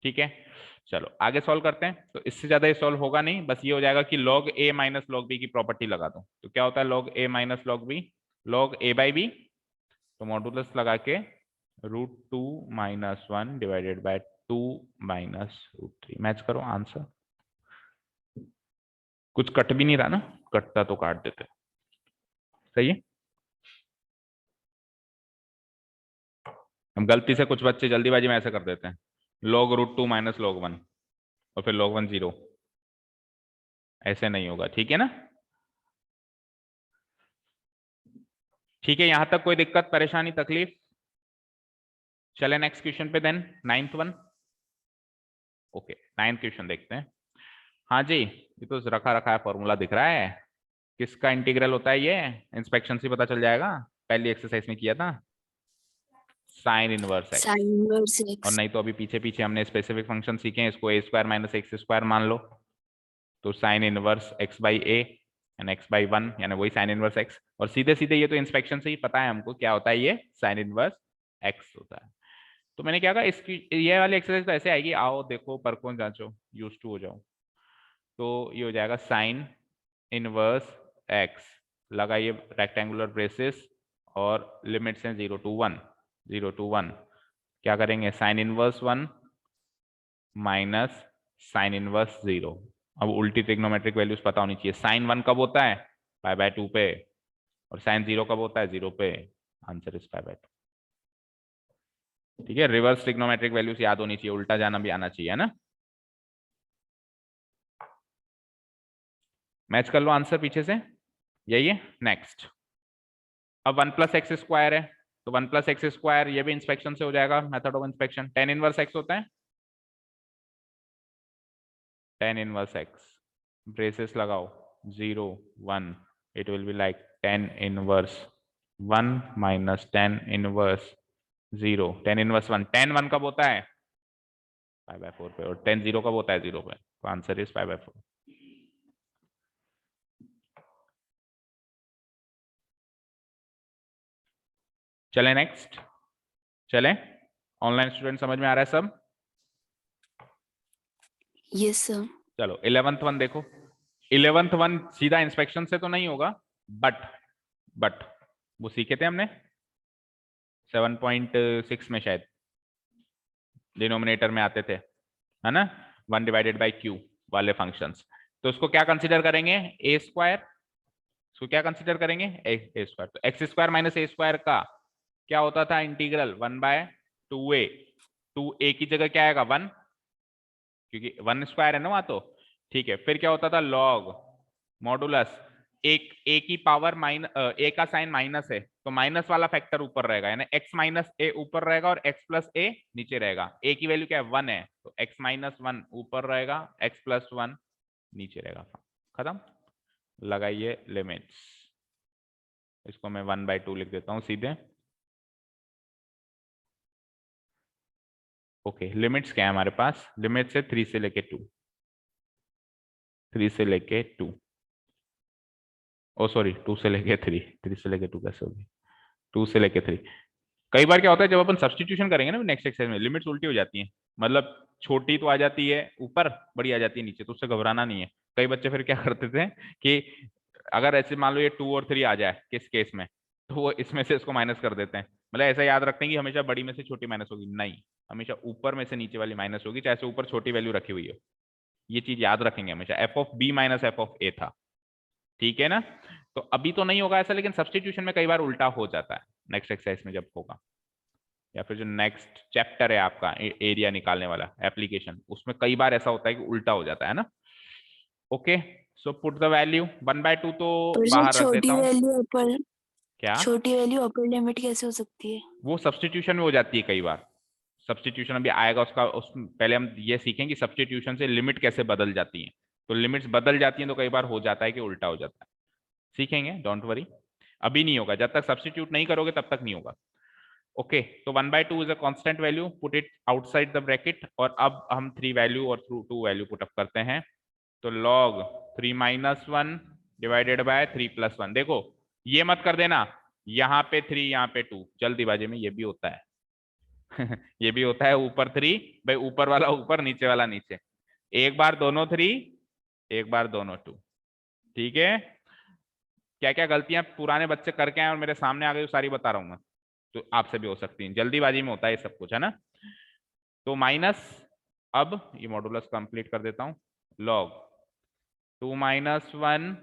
ठीक है, चलो आगे सॉल्व करते हैं। तो इससे ज्यादा ये सॉल्व होगा नहीं, बस ये हो जाएगा कि log a minus log b की प्रॉपर्टी लगा दो। तो क्या होता है log a minus log b? log a/b, तो मॉडुलस लगा के √2 minus 1 divided by 2 minus √3। Match करो आंसर। कुछ कट भी नहीं रहा ना, कटता तो काट देते। सही है। हम गलती से कुछ बच्चे जल्दीबाजी में ऐसे कर देते हैं, log √2 माइनस log 1 और फिर log 1 0। ऐसे नहीं होगा, ठीक है ना? ठीक है, यहां तक कोई दिक्कत, परेशानी, तकलीफ? चले नेक्स्ट क्वेश्चन पे then, 9th one. Okay, 9th question देखते हैं। हाँ जी, ये तो रखा रखा है फॉर्मूला दिख रहा है। किसका इंटीग्रल होता है ये? इंस्पेक्शन से पता चल जाएगा, पहली एक्सरसाइज में किया था। Sine inverse x. Sine inverse और एक्स। नहीं तो अभी पीछे पीछे हमने स्पेसिफिक फंक्शन सीखे हैं, इसको a² माइनस x² मान लो, तो साइन इनवर्स x/a यानी x/1 यानी वही साइन इनवर्स x। और सीधे सीधे ये तो इंस्पेक्शन से ही पता है हमको क्या होता है, ये साइन इनवर्स x होता है। तो मैंने क्या कहा, इसकी ये वाली एक्सरसाइज तो ऐसे आएगी, आओ देखो परखो जांचो, यूज टू हो जाओ। तो ये हो जाएगा साइन इनवर्स x, लगाइए रेक्टेंगुलर ब्रेसेस और लिमिट्स हैं 0 to 1, 0 to 1। क्या करेंगे? Sine inverse 1 minus sine inverse 0। अब उल्टी ट्रिग्नोमेट्रिक वैल्यूज पता होनी चाहिए। साइन 1 कब होता है? π/2 पे, और साइन 0 कब होता है? 0 पे। Answer is π/2। ठीक है, रिवर्स ट्रिग्नोमेट्रिक वैल्यूज याद होनी चाहिए, उल्टा जाना भी आना चाहिए, है ना? मैच कर लो आंसर पीछे से, यही है। नेक्स्ट, अब 1 + x² है, तो 1 + x², ये भी इंस्पेक्शन से हो जाएगा, method of inspection. tan inverse x होता है, tan इनवर्स x, ब्रेसेस लगाओ 0 1, it will be like tan inverse 1 minus tan inverse 0, tan inverse 1, tan 1 कब होता है 5/4 पे, और tan 0 कब होता है 0 पे, तो आंसर इज 5/4। चले नेक्स्ट, चले, ऑनलाइन स्टूडेंट समझ में आ रहा है सब? Yes, sir. चलो 11th वन देखो, 11th वन सीधा इंस्पेक्शन से तो नहीं होगा, बट वो सीखे थे हमने 7.6 में शायद, डिनोमिनेटर में आते थे, है ना, 1/q वाले फंक्शंस। तो उसको क्या कंसीडर करेंगे, a², इसको क्या कंसीडर करेंगे, a²। तो x² माइनस a² का क्या होता था, इंटीग्रल 1/2a, 2a की जगह क्या आएगा 1, क्योंकि 1² है ना वहां, तो ठीक है। फिर क्या होता था, लॉग मॉडुलस, एक a की पावर a का साइन माइनस है, तो माइनस वाला फैक्टर ऊपर रहेगा, यानी x माइनस a ऊपर रहेगा और x प्लस a नीचे रहेगा। a की वैल्यू क्या है 1 है, तो x माइनस 1 ऊपर रहेगा, x प्लस 1 नीचे रहेगा। खत्म, लगाइए लिमिट्स, इसको मैं 1/2 लिख देता हूं सीधे। ओके, लिमिट्स क्या है हमारे पास, लिमिट्स है 3 से लेके 2, 3 से लेके 2, ओ सॉरी 2 से लेके 3, 3 से लेके 2 कैसे होगी, 2 से लेके 3। कई बार क्या होता है जब अपन सब्स्टिट्यूशन करेंगे ना नेक्स्ट एक्सरसाइज में, लिमिट्स उल्टी हो जाती हैं, मतलब छोटी तो आ जाती है ऊपर, बड़ी आ जाती है नीचे, तो उससे घबराना नहीं है। कई बच्चे फिर क्या करते थे कि अगर ऐसे मान लो ये 2 और 3 आ जाए किस केस में, तो वो इसमें से इसको माइनस कर देते हैं, मतलब ऐसा याद रखते हैं कि हमेशा बड़ी में से छोटी माइनस होगी, नहीं, हमेशा ऊपर में से नीचे वाली माइनस होगी, चाहे से ऊपर छोटी वैल्यू रखी हुई हो। ये चीज याद रखेंगे हमेशा, f(b माइनस f(a) था, ठीक है ना। तो अभी तो नहीं होगा ऐसा, लेकिन सब्स्टिट्यूशन में कई बार उल्टा हो जाता है नेक्स्ट एक्सरसाइज में जब होगा, या फिर जो नेक्स्ट चैप्टर है आपका एरिया निकालने वाला एप्लीकेशन, उसमें कई बार ऐसा होता है कि उल्टा हो जाता है ना। Okay, so put the value 1/2 तो पर सर बाहर रख देता हूँ। क्या, छोटी वैल्यू अपर लिमिट कैसे हो सकती है? वो सब्स्टिट्यूशन में हो जाती है कई बार, सब्स्टिट्यूशन अभी आएगा उसका, उस पहले हम ये सीखेंगे सब्स्टिट्यूशन से लिमिट कैसे बदल जाती है। तो लिमिट्स बदल जाती हैं तो कई बार हो जाता है कि उल्टा हो जाता है, सीखेंगे, डोंट वरी, अभी नहीं होगा, जब तक सब्स्टिट्यूट नहीं करोगे तब तक नहीं होगा। ओके, तो 1/2 is a constant value, put it outside the bracket, और अब हम 3 वैल्यू और 2 वैल्यू पुट अप करते हैं। तो log 3 - 1 डिवाइडेड बाय 3 + 1, देखो ये मत कर देना यहाँ पे 3 यहाँ पे 2, जल्दीबाजी में ये भी होता है ये भी होता है, ऊपर 3 भाई, ऊपर वाला ऊपर नीचे वाला नीचे, एक बार दोनों 3, एक बार दोनों 2, ठीक है। क्या क्या गलतियां पुराने बच्चे करके आए और मेरे सामने आ गई, सारी बता रहा हूं मैं, तो आपसे भी हो सकती है, जल्दीबाजी में होता है ये सब कुछ, है ना। तो माइनस, अब ये मॉडुलस कंप्लीट कर देता हूं, log 2 - 1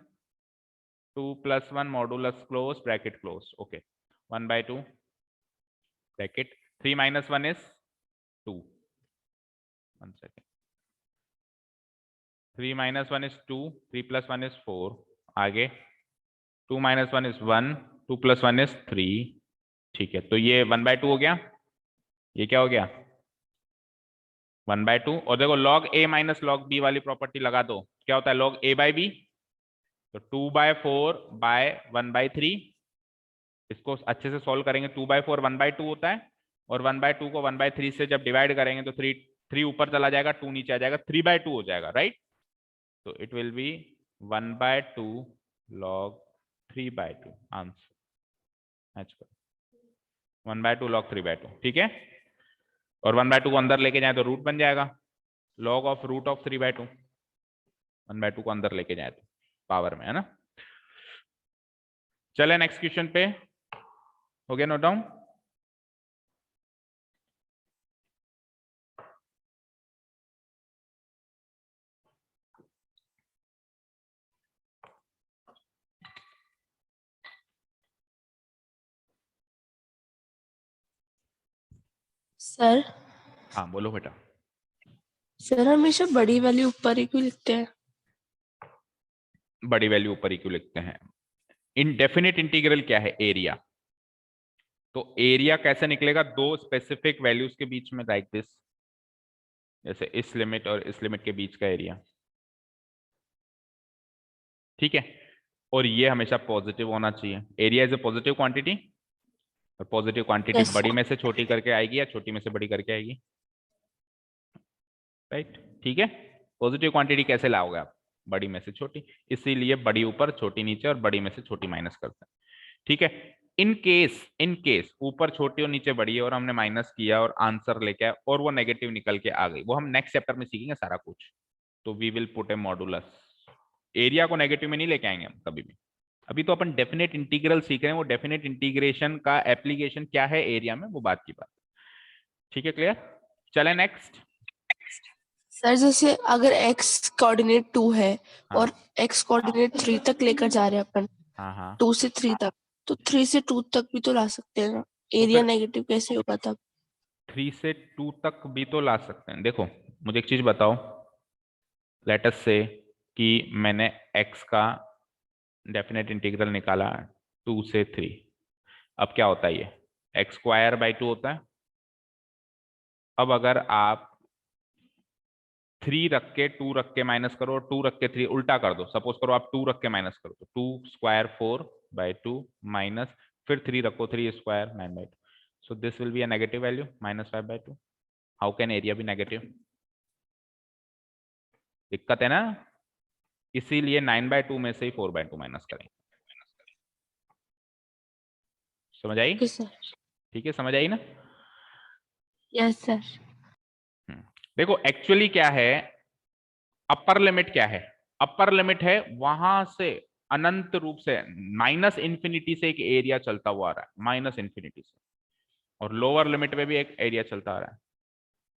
2 + 1 modulus close bracket close, okay, 1/2 bracket, 3 - 1 is 2, 1 second, 3 - 1 is 2, 3 + 1 is 4, आगे 2 - 1 इज 1, 2 + 1 इज 3, ठीक है। तो ये 1/2 हो गया, ये क्या हो गया 1/2, और देखो log a minus log b वाली प्रॉपर्टी लगा दो, क्या होता है log a/b, तो 2/4/1/3, इसको अच्छे से सॉल्व करेंगे, 2/4 1/2 होता है, और 1/2 को 1/3 से जब डिवाइड करेंगे तो 3 ऊपर चला जाएगा, 2 नीचे आ जाएगा, 3/2 हो जाएगा, राइट। तो it will B 1/2 log 3/2, answer 1/2 log 3/2, ठीक है। और 1/2 को अंदर लेके जाए तो रूट बन जाएगा, log ऑफ रूट ऑफ 3/2, 1/2 को अंदर लेके जाए तो पावर में, है ना। चले नेक्स्ट क्वेश्चन पे, हो गया नोट डाउन। सर हाँ बोलो बेटा। सर हमेशा बड़ी वैल्यू ऊपर ही क्यों लिखते हैं? बड़ी वैल्यू ऊपर ही क्यों लिखते हैं, इनडेफिनिट इंटीग्रल क्या है, एरिया, तो एरिया कैसे निकलेगा, दो स्पेसिफिक वैल्यूज के बीच में, लाइक दिस, जैसे इस लिमिट और इस लिमिट के बीच का एरिया, ठीक है। और ये हमेशा पॉजिटिव होना चाहिए। Area is a positive quantity, और पॉजिटिव क्वांटिटी Yes, बड़ी sir. में से छोटी करके आएगी या छोटी में से बड़ी करके आएगी, राइट, ठीक है। पॉजिटिव क्वांटिटी कैसे लाओगे आप, बड़ी में से छोटी, इसीलिए बड़ी ऊपर छोटी नीचे और बड़ी में से छोटी माइनस करते हैं, ठीक है। इन केस ऊपर छोटी और नीचे बड़ी है और हमने माइनस किया और आंसर लेके आए और वो नेगेटिव निकल के आ गई, वो हम नेक्स्ट चैप्टर में सीखेंगे सारा कुछ। तो we will put a modulus. Area को नेगेटिव में नहीं लेके आएंगे हम कभी भी। अभी तो अपन डेफिनेट इंटीग्रल सीख रहे हैं, वो डेफिनेट इंटीग्रेशन का एप्लीकेशन क्या है एरिया में, वो बात की बात, ठीक है, क्लियर। चले नेक्स्ट। सर जैसे अगर x कोऑर्डिनेट 2 है हाँ और x कोऑर्डिनेट 3 तक लेकर जा रहे हैं अपन, हाँ हाँ, 2 से 3 तक, तो 3 से 2 तक भी तो ला सकते हैं ना। तो एरिया फिर नेगेटिव कैसे होगा तब? 3 से 2 तक भी तो ला सकते हैं। देखो मुझे एक चीज बताओ, लेट अस से कि मैंने x का डेफिनेट इंटीग्रल निकाला 2 से 3, अब क्या होता है ये एक्स स्क्वायर बाई 2 होता है। अब अगर आप 3 रख के 2 रख के माइनस करो और 2 रख के 3, उल्टा कर दो, सपोज करो आप 2 रख के माइनस करो, तो 2 स्क्वायर 4 बाई 2 माइनस, फिर 3 रखो, 3 square 9 by 2, so this will be a negative value -5/2। How can area be negative, दिक्कत है ना, इसीलिए 9/2 में से ही 4/2 माइनस करें। समझ आई, ओके सर। ठीक है, समझ आई ना। Yes sir. देखो एक्चुअली क्या है, अपर लिमिट क्या है, अपर लिमिट है वहां से अनंत रूप से माइनस इंफिनिटी से एक एरिया चलता हुआ आ रहा है, माइनस इंफिनिटी से, और लोअर लिमिट में भी एक एरिया चलता आ रहा है।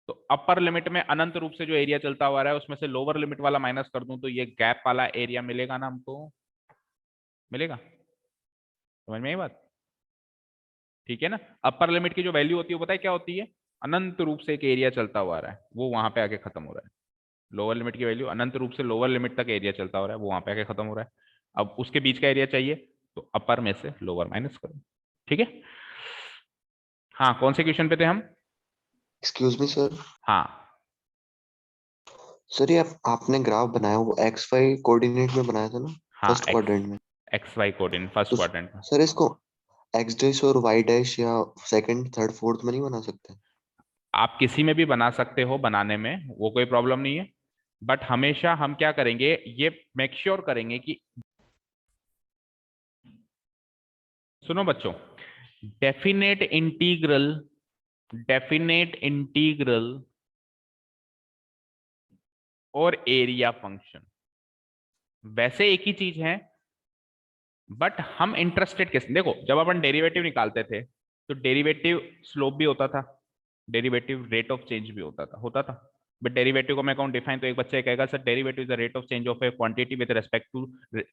तो अपर लिमिट में अनंत रूप से जो एरिया चलता हुआ आ रहा है उसमें से लोअर लिमिट वाला माइनस कर दूं तो ये गैप वाला एरिया मिलेगा ना हमको, मिलेगा, समझ में आई बात, ठीक है ना। अपर लिमिट की जो वैल्यू होती है वो पता है क्या होती है, अनंत रूप से एक एरिया चलता हुआ आ रहा है वो वहां पे आके खत्म हो रहा है। लोअर लिमिट की वैल्यू अनंत रूप से लोअर लिमिट तक एरिया चलता हो रहा है वो वहां पे आके खत्म हो रहा है। अब उसके बीच का एरिया चाहिए तो अपर में से लोअर माइनस करो, ठीक है। हाँ कौन से क्वेश्चन पे थे हम, एक्सक्यूज मी सर। हाँ सर ये आपने ग्राफ बनाया वो एक्स वाई कोऑर्डिनेट में बनाया था ना, हाँ, फर्स्ट क्वाड्रेंट में। एक्स वाई कोऑर्डिनेट फर्स्ट तो क्वाड्रेंट में। सर इसको एक्स डैश और वाई डैश या सेकंड थर्ड फोर्थ में नहीं बना सकते? आप किसी में भी बना सकते हो, बनाने में वो कोई प्रॉब्लम नहीं है, बट हमेशा हम क्या करेंगे, ये मेक श्योर करेंगे कि, सुनो बच्चों, डेफिनेट इंटीग्रल, डेफिनेट इंटीग्रल और एरिया फंक्शन वैसे एक ही चीज है, बट हम इंटरेस्टेड किस, देखो जब अपन डेरिवेटिव निकालते थे तो डेरिवेटिव स्लोप भी होता था, डेरिवेटिव रेट ऑफ चेंज भी होता था। बट डेरिवेटिव को मैं कहूँ डिफाइन, तो एक बच्चा ये कहेगा sir derivative is the rate of change of a quantity with respect to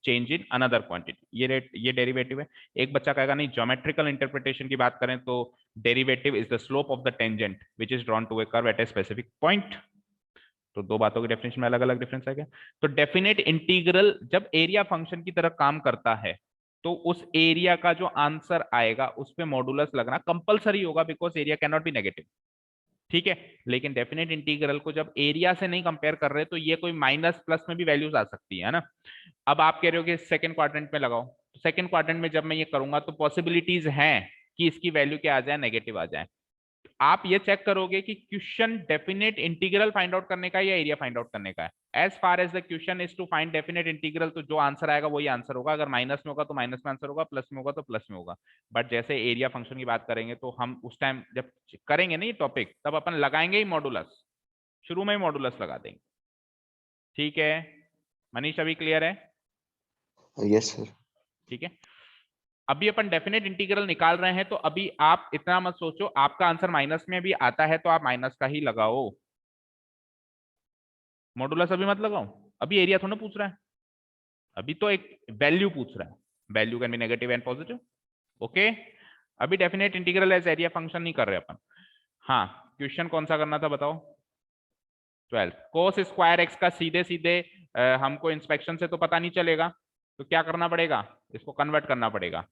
change in another quantity, ये डेरिवेटिव है। एक बच्चा कहेगा नहीं, ज्योमेट्रिकल इंटरप्रिटेशन की बात करें तो derivative is the slope of the tangent which is drawn to a curve at a specific point. तो दो बातों के डेफिनेशन में अलग अलग डिफरेंस है क्या। तो डेफिनेट इंटीग्रल जब एरिया फंक्शन की तरह काम करता है तो उस एरिया का जो आंसर आएगा उस पे मॉडुलस लगना कंपलसरी होगा, because area can not be negative, ठीक है। लेकिन डेफिनेट इंटीग्रल को जब एरिया से नहीं कंपेयर कर रहे तो ये कोई माइनस प्लस में भी वैल्यूज आ सकती है ना। अब आप कह रहे हो कि सेकंड क्वाड्रेंट में लगाओ, तो सेकंड क्वाड्रेंट में जब मैं ये करूंगा तो पॉसिबिलिटीज हैं कि इसकी वैल्यू क्या आ जाए, नेगेटिव आ जाए। आप ये चेक करोगे कि question definite integral find out करने का है या एरिया फाइंड आउट करने का है। As far as the question is to find definite integral, तो जो आंसर आएगा वही आंसर होगा, अगर माइनस में होगा तो माइनस में आंसर होगा, प्लस में होगा तो प्लस में होगा। बट जैसे एरिया फंक्शन की बात करेंगे तो हम उस टाइम जब करेंगे ना ये टॉपिक तब अपन लगाएंगे ही मॉडुलस, शुरू में ही मॉडुलस लगा देंगे, ठीक है। मनीष अभी क्लियर है, यस सर। ठीक है। अभी अपन डेफिनेट इंटीग्रल निकाल रहे हैं तो अभी आप इतना मत सोचो, आपका आंसर माइनस में भी आता है तो आप माइनस का ही लगाओ, मॉडुलस अभी मत लगाओ, अभी एरिया थोड़ा पूछ रहा है, अभी तो एक वैल्यू पूछ रहा है, value can be negative and positive, okay. अभी definite integral as area function नहीं कर रहे अपन। हाँ क्वेश्चन कौन सा करना था बताओ, 12 कोस स्क्वायर एक्स का सीधे सीधे हमको इंस्पेक्शन से तो पता नहीं चलेगा, तो क्या करना पड़ेगा, इसको कन्वर्ट करना पड़ेगा।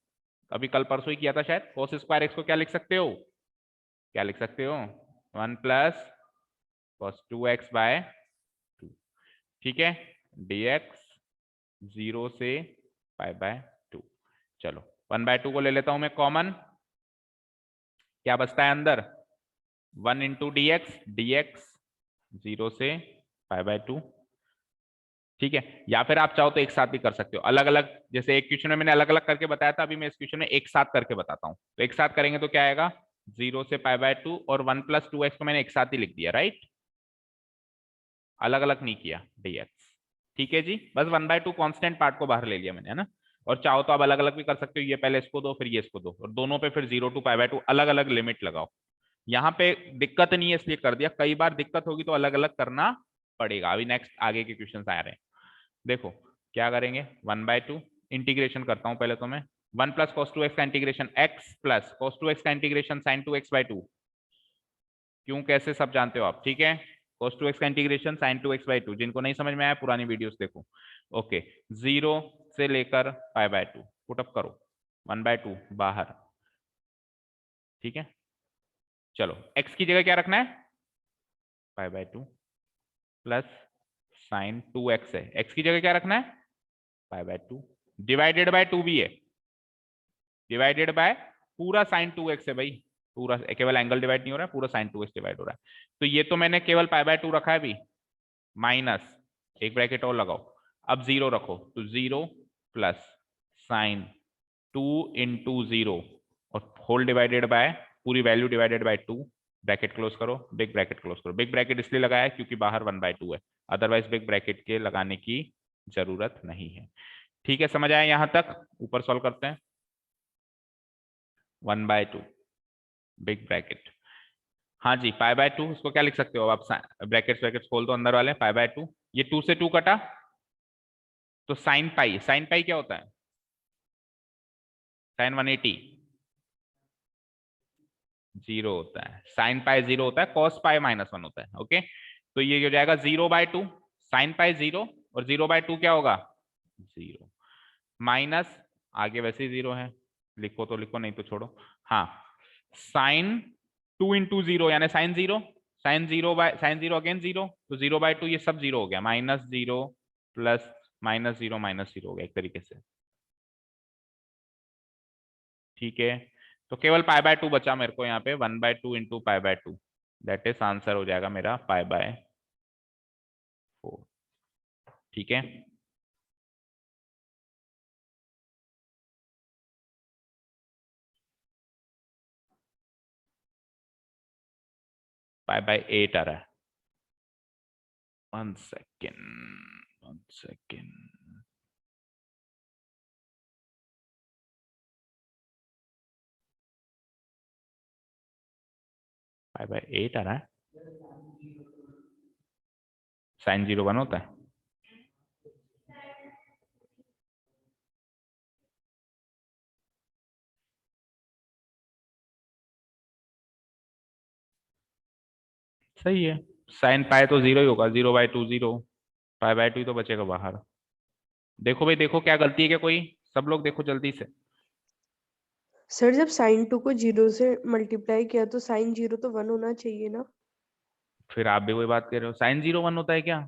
अभी कल परसों ही किया था शायद। cos स्क्वायर एक्स को क्या लिख सकते हो, क्या लिख सकते हो, 1 प्लस cos 2x बाय 2, ठीक है, dx 0 से पाई बाय 2। चलो 1/2 को ले लेता हूं मैं कॉमन, क्या बचता है अंदर, 1 इंटू डी एक्स 0 से पाई बाय 2, ठीक है। या फिर आप चाहो तो एक साथ भी कर सकते हो अलग अलग, जैसे एक क्वेश्चन में मैंने अलग अलग करके बताया था, अभी मैं इस क्वेश्चन में एक साथ करके बताता हूँ। तो एक साथ करेंगे तो क्या आएगा, 0 से पाई बाय 2 और 1 प्लस 2x को मैंने एक साथ ही लिख दिया, राइट, अलग अलग नहीं किया dx, ठीक है जी। बस 1/2 कांस्टेंट पार्ट को बाहर ले लिया मैंने, है ना। और चाहो तो आप अलग अलग भी कर सकते हो, ये पहले इसको दो फिर ये इसको दो, और दोनों पे फिर 0 टू पाई बाय 2 अलग अलग लिमिट लगाओ। यहाँ पे दिक्कत नहीं है इसलिए कर दिया, कई बार दिक्कत होगी तो अलग अलग करना पड़ेगा। अभी नेक्स्ट आगे के क्वेश्चन आ रहे हैं, देखो क्या करेंगे, 1/2 इंटीग्रेशन करता हूं पहले तो मैं, 1 प्लस cos 2x का integration x plus cos 2x का इंटीग्रेशन sin 2x/2, क्यों कैसे सब जानते हो आप, ठीक है। cos 2x का इंटीग्रेशन sin 2x/2, जिनको नहीं समझ में आया पुरानी वीडियोस देखो। ओके, 0 से लेकर पाई बाय 2 पुटअप करो, 1/2 बाहर, ठीक है। चलो x की जगह क्या रखना है, pi by 2 plus sin 2x है, x की जगह क्या रखना है, पाई बाय 2 डिवाइडेड बाय 2 भी है, डिवाइडेड बाय पूरा sin 2x है भाई, पूरा, केवल एंगल डिवाइड नहीं हो रहा है, पूरा sin 2x डिवाइड हो रहा है। तो ये तो मैंने केवल पाई बाय 2 रखा है अभी, माइनस एक ब्रैकेट और लगाओ, अब 0 रखो तो 0 प्लस sin 2 इंटू 0 और होल डिवाइडेड बाय पूरी value divided by 2, bracket close करो, बिग ब्रैकेट क्लोज करो। बिग ब्रैकेट इसलिए लगाया क्योंकि बाहर 1/2 है, अदरवाइज बिग ब्रैकेट के लगाने की जरूरत नहीं है, ठीक है। समझ आया यहां तक, ऊपर सॉल्व करते हैं, 1/2 बिग ब्रैकेट, हाँ जी, पाई बाय 2 उसको क्या लिख सकते हो आप, ब्रैकेट्स ब्रैकेट्स खोल दो अंदर वाले, पाई बाय 2, ये 2 से 2 कटा तो साइन पाई क्या होता है, साइन 180 0 होता है, साइन पाई 0 होता है, कॉस पाई -1 होता है, ओके। तो ये हो जाएगा 0/2, साइन पाई 0 और 0/2 क्या होगा 0, माइनस आगे वैसे ही 0 है, लिखो तो लिखो नहीं तो छोड़ो, हाँ, साइन 2 इंटू 0 यानी साइन 0, साइन 0 अगेन 0, तो 0/2 ये सब 0 हो गया, -0 प्लस -0 -0 हो गया एक तरीके से, ठीक है। तो केवल पाई बाय 2 बचा मेरे को यहाँ पे, 1/2 into pi by 2, that is answer हो जाएगा मेरा पाई बाय 4, ठीक है। पाई बाय 8 आ रहा है, 1 सेकेंड, पाई बाय 8 आ रहा है, साइन 0 1 होता है, सही है, साइन पाई तो 0 ही होगा, 0/2 0, पाई बाय 2 ही तो बचेगा बाहर। देखो भाई देखो क्या गलती है क्या कोई, सब लोग देखो जल्दी से। सर जब साइन 2 को 0 से मल्टीप्लाई किया तो साइन 0 तो 1 होना चाहिए ना। फिर आप भी वही बात कर रहे हो, साइन 0 1 होता है क्या,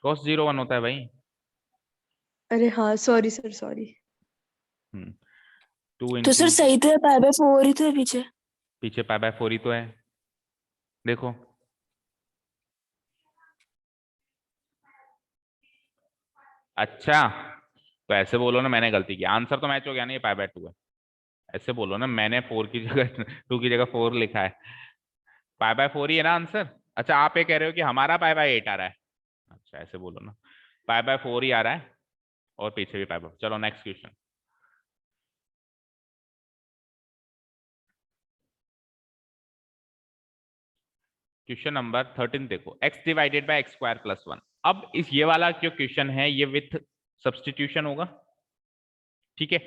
कॉस 0 1 होता है भाई। अरे हाँ सॉरी सर सॉरी। 2 तो सर इंटू, सही तो है, पाई बाय 4 ही तो है पीछे। पीछे पाई बाय 4 ही तो है, देखो अच्छा, तो ऐसे बोलो ना मैंने गलती की, आंसर तो मैच हो गया ना, ये पाई बाय 2 है, ऐसे बोलो ना मैंने 4 की जगह 2 की जगह 4 लिखा है, पाई बाय 4 ही है ना आंसर। अच्छा आप ये कह रहे हो कि हमारा पाई बाय 8 आ रहा है, अच्छा ऐसे बोलो ना, पाई बाय 4 ही आ रहा है और पीछे भी पाई बाय। चलो नेक्स्ट क्वेश्चन, क्वेश्चन नंबर 13 देखो, x divided by x square plus 1। अब इस ये वाला जो क्वेश्चन है ये विथ सब्स्टिट्यूशन होगा, ठीक है।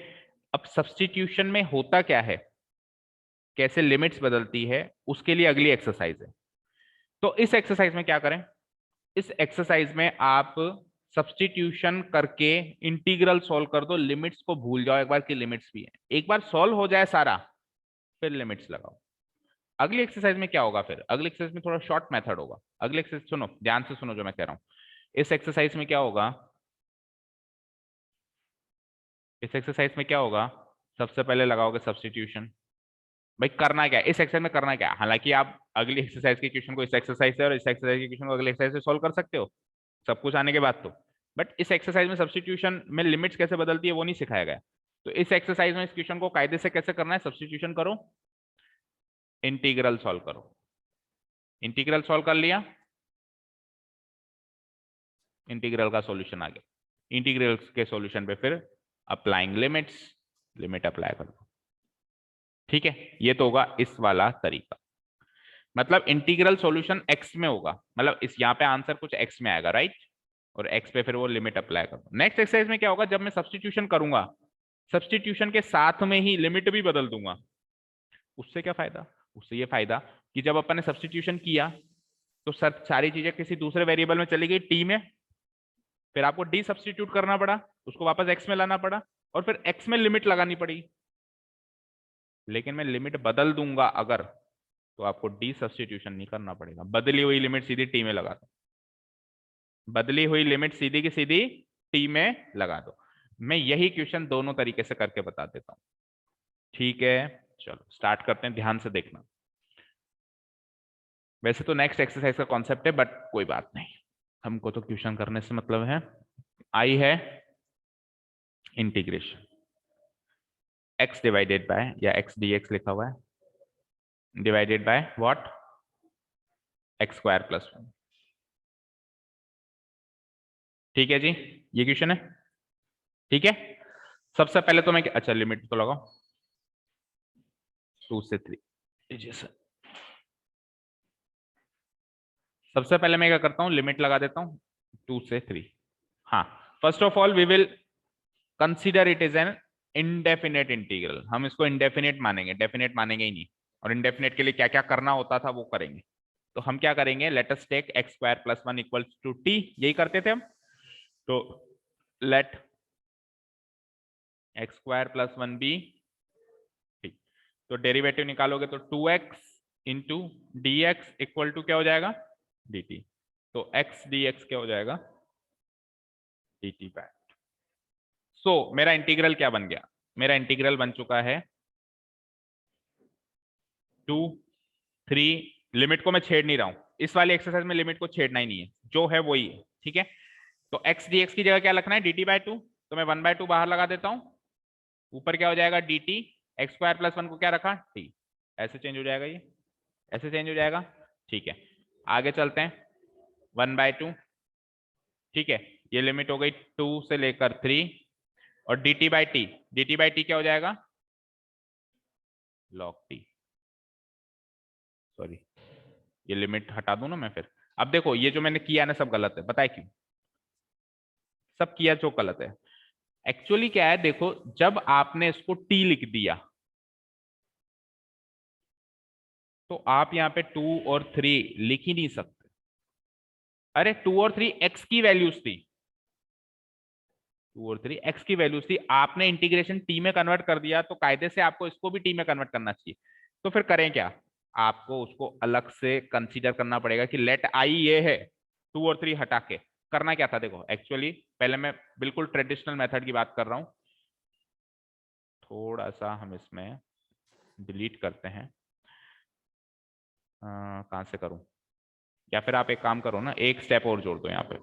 अब सब्स्टिट्यूशन में होता क्या है, कैसे लिमिट्स बदलती है, उसके लिए अगली एक्सरसाइज है। तो इस एक्सरसाइज में क्या करें, इस एक्सरसाइज में आप सब्स्टिट्यूशन करके इंटीग्रल सॉल्व कर दो, लिमिट्स को भूल जाओ एक बार की लिमिट्स भी है, एक बार सॉल्व हो जाए सारा फिर लिमिट्स लगाओ। अगली एक्सरसाइज में क्या होगा, फिर अगली एक्सरसाइज में थोड़ा शॉर्ट मेथड होगा। अगली एक्सरसाइज सुनो, ध्यान से सुनो जो मैं कह रहा हूं। इस एक्सरसाइज में क्या होगा, इस एक्सरसाइज में क्या होगा, सबसे पहले लगाओगे सब्स्टिट्यूशन। भाई करना क्या है इस एक्सरसाइज में, करना क्या है, हालांकि आप अगली एक्सरसाइज के क्वेश्चन को इस एक्सरसाइज से और इस एक्सरसाइज के क्वेश्चन को अगली एक्सरसाइज से सॉल्व कर सकते हो सब कुछ आने के बाद तो, बट इस एक्सरसाइज में सब्स्टिट्यूशन में लिमिट्स कैसे बदलती है वो नहीं सिखाया गया। तो इस एक्सरसाइज में इस क्वेश्चन को कायदे से कैसे करना है, सब्स्टिट्यूशन करो, इंटीग्रल सॉल्व करो। इंटीग्रल सॉल्व कर लिया, इंटीग्रल का सॉल्यूशन आ गया। इंटीग्रल के सॉल्यूशन पे फिर अप्लाइंग लिमिट्स, लिमिट अप्लाई कर दो। ठीक है, ये तो होगा इस वाला तरीका, मतलब इंटीग्रल सॉल्यूशन x में होगा, मतलब इस यहाँ पे आंसर कुछ x में आएगा, राइट, और x पे फिर वो लिमिट अप्लाई कर दो। नेक्स्ट एक्सरसाइज में क्या होगा, जब मैं सब्स्टिट्यूशन करूंगा सब्स्टिट्यूशन के साथ में ही लिमिट भी बदल दूंगा। उससे क्या फायदा, उससे ये फायदा कि जब अपन ने सब्स्टिट्यूशन किया तो सारी चीजें किसी दूसरे वेरिएबल में चली गई t में, फिर आपको d सब्स्टिट्यूट करना पड़ा, उसको वापस x में लाना पड़ा, और फिर x में लिमिट लगानी पड़ी। लेकिन मैं लिमिट बदल दूंगा अगर, तो आपको डी सब्स्टिट्यूशन नहीं करना पड़ेगा, बदली हुई लिमिट सीधी टी में लगा दो, बदली हुई लिमिट सीधी की सीधी टी में लगा दो। मैं यही क्वेश्चन दोनों तरीके से करके बता देता हूं। ठीक है, चलो स्टार्ट करते हैं, ध्यान से देखना। वैसे तो नेक्स्ट एक्सरसाइज का कॉन्सेप्ट है, बट कोई बात नहीं, हमको तो क्वेश्चन करने से मतलब है। आई है इंटीग्रेशन x डिवाइडेड बाय, या x dx लिखा हुआ है, divided by what, x square plus 1। ठीक है जी, ये क्वेश्चन है। ठीक है, सबसे पहले तो मैं, अच्छा लिमिट तो लगाओ 2 से 3। सबसे पहले मैं क्या करता हूं, लिमिट लगा देता हूं 2 से 3। हाँ, first of all we will consider it is an indefinite integral. हम इसको इनडेफिनेट मानेंगे, डेफिनेट मानेंगे ही नहीं, और इनडेफिनेट के लिए क्या क्या करना होता था वो करेंगे। तो हम क्या करेंगे, let us take x square plus 1 equals to t, यही करते थे हम। तो let x square plus 1 be T, तो डेरिवेटिव निकालोगे तो 2x into d x equal to क्या हो जाएगा, डी टी। तो x dx क्या हो जाएगा, डी टी बाय। सो मेरा इंटीग्रल क्या बन गया, मेरा इंटीग्रल बन चुका है 2 3, लिमिट को मैं छेड़ नहीं रहा हूं इस वाली एक्सरसाइज में, लिमिट को छेड़ना ही नहीं है, जो है वही है। ठीक है, तो x dx की जगह क्या रखना है, dt बाय 2, तो मैं 1/2 बाहर लगा देता हूं, ऊपर क्या हो जाएगा dt, एक्स स्क्वायर प्लस 1 को क्या रखा t, ऐसे चेंज हो जाएगा, ये ऐसे चेंज हो जाएगा। ठीक है, आगे चलते हैं, 1/2। ठीक है, ये लिमिट हो गई 2 से लेकर 3, और dt बाई टी क्या हो जाएगा, log t। सॉरी, ये लिमिट हटा दूं ना मैं फिर। अब देखो ये जो मैंने किया ना सब गलत है, बताए क्यों, सब किया जो गलत है। एक्चुअली क्या है, देखो जब आपने इसको t लिख दिया तो आप यहाँ पे 2 और 3 लिख ही नहीं सकते। अरे 2 और 3 x की वैल्यूज थी, 2 और 3 x की वैल्यूज थी, आपने इंटीग्रेशन t में कन्वर्ट कर दिया, तो कायदे से आपको इसको भी t में कन्वर्ट करना चाहिए। तो फिर करें क्या, आपको उसको अलग से कंसीडर करना पड़ेगा कि लेट आई ये है, 2 और 3 हटा के करना क्या था। देखो एक्चुअली पहले मैं बिल्कुल ट्रेडिशनल मेथड की बात कर रहा हूं, थोड़ा सा हम इसमें डिलीट करते हैं, कहां से करूं, या फिर आप एक काम करो ना, एक स्टेप और जोड़ दो यहाँ पे।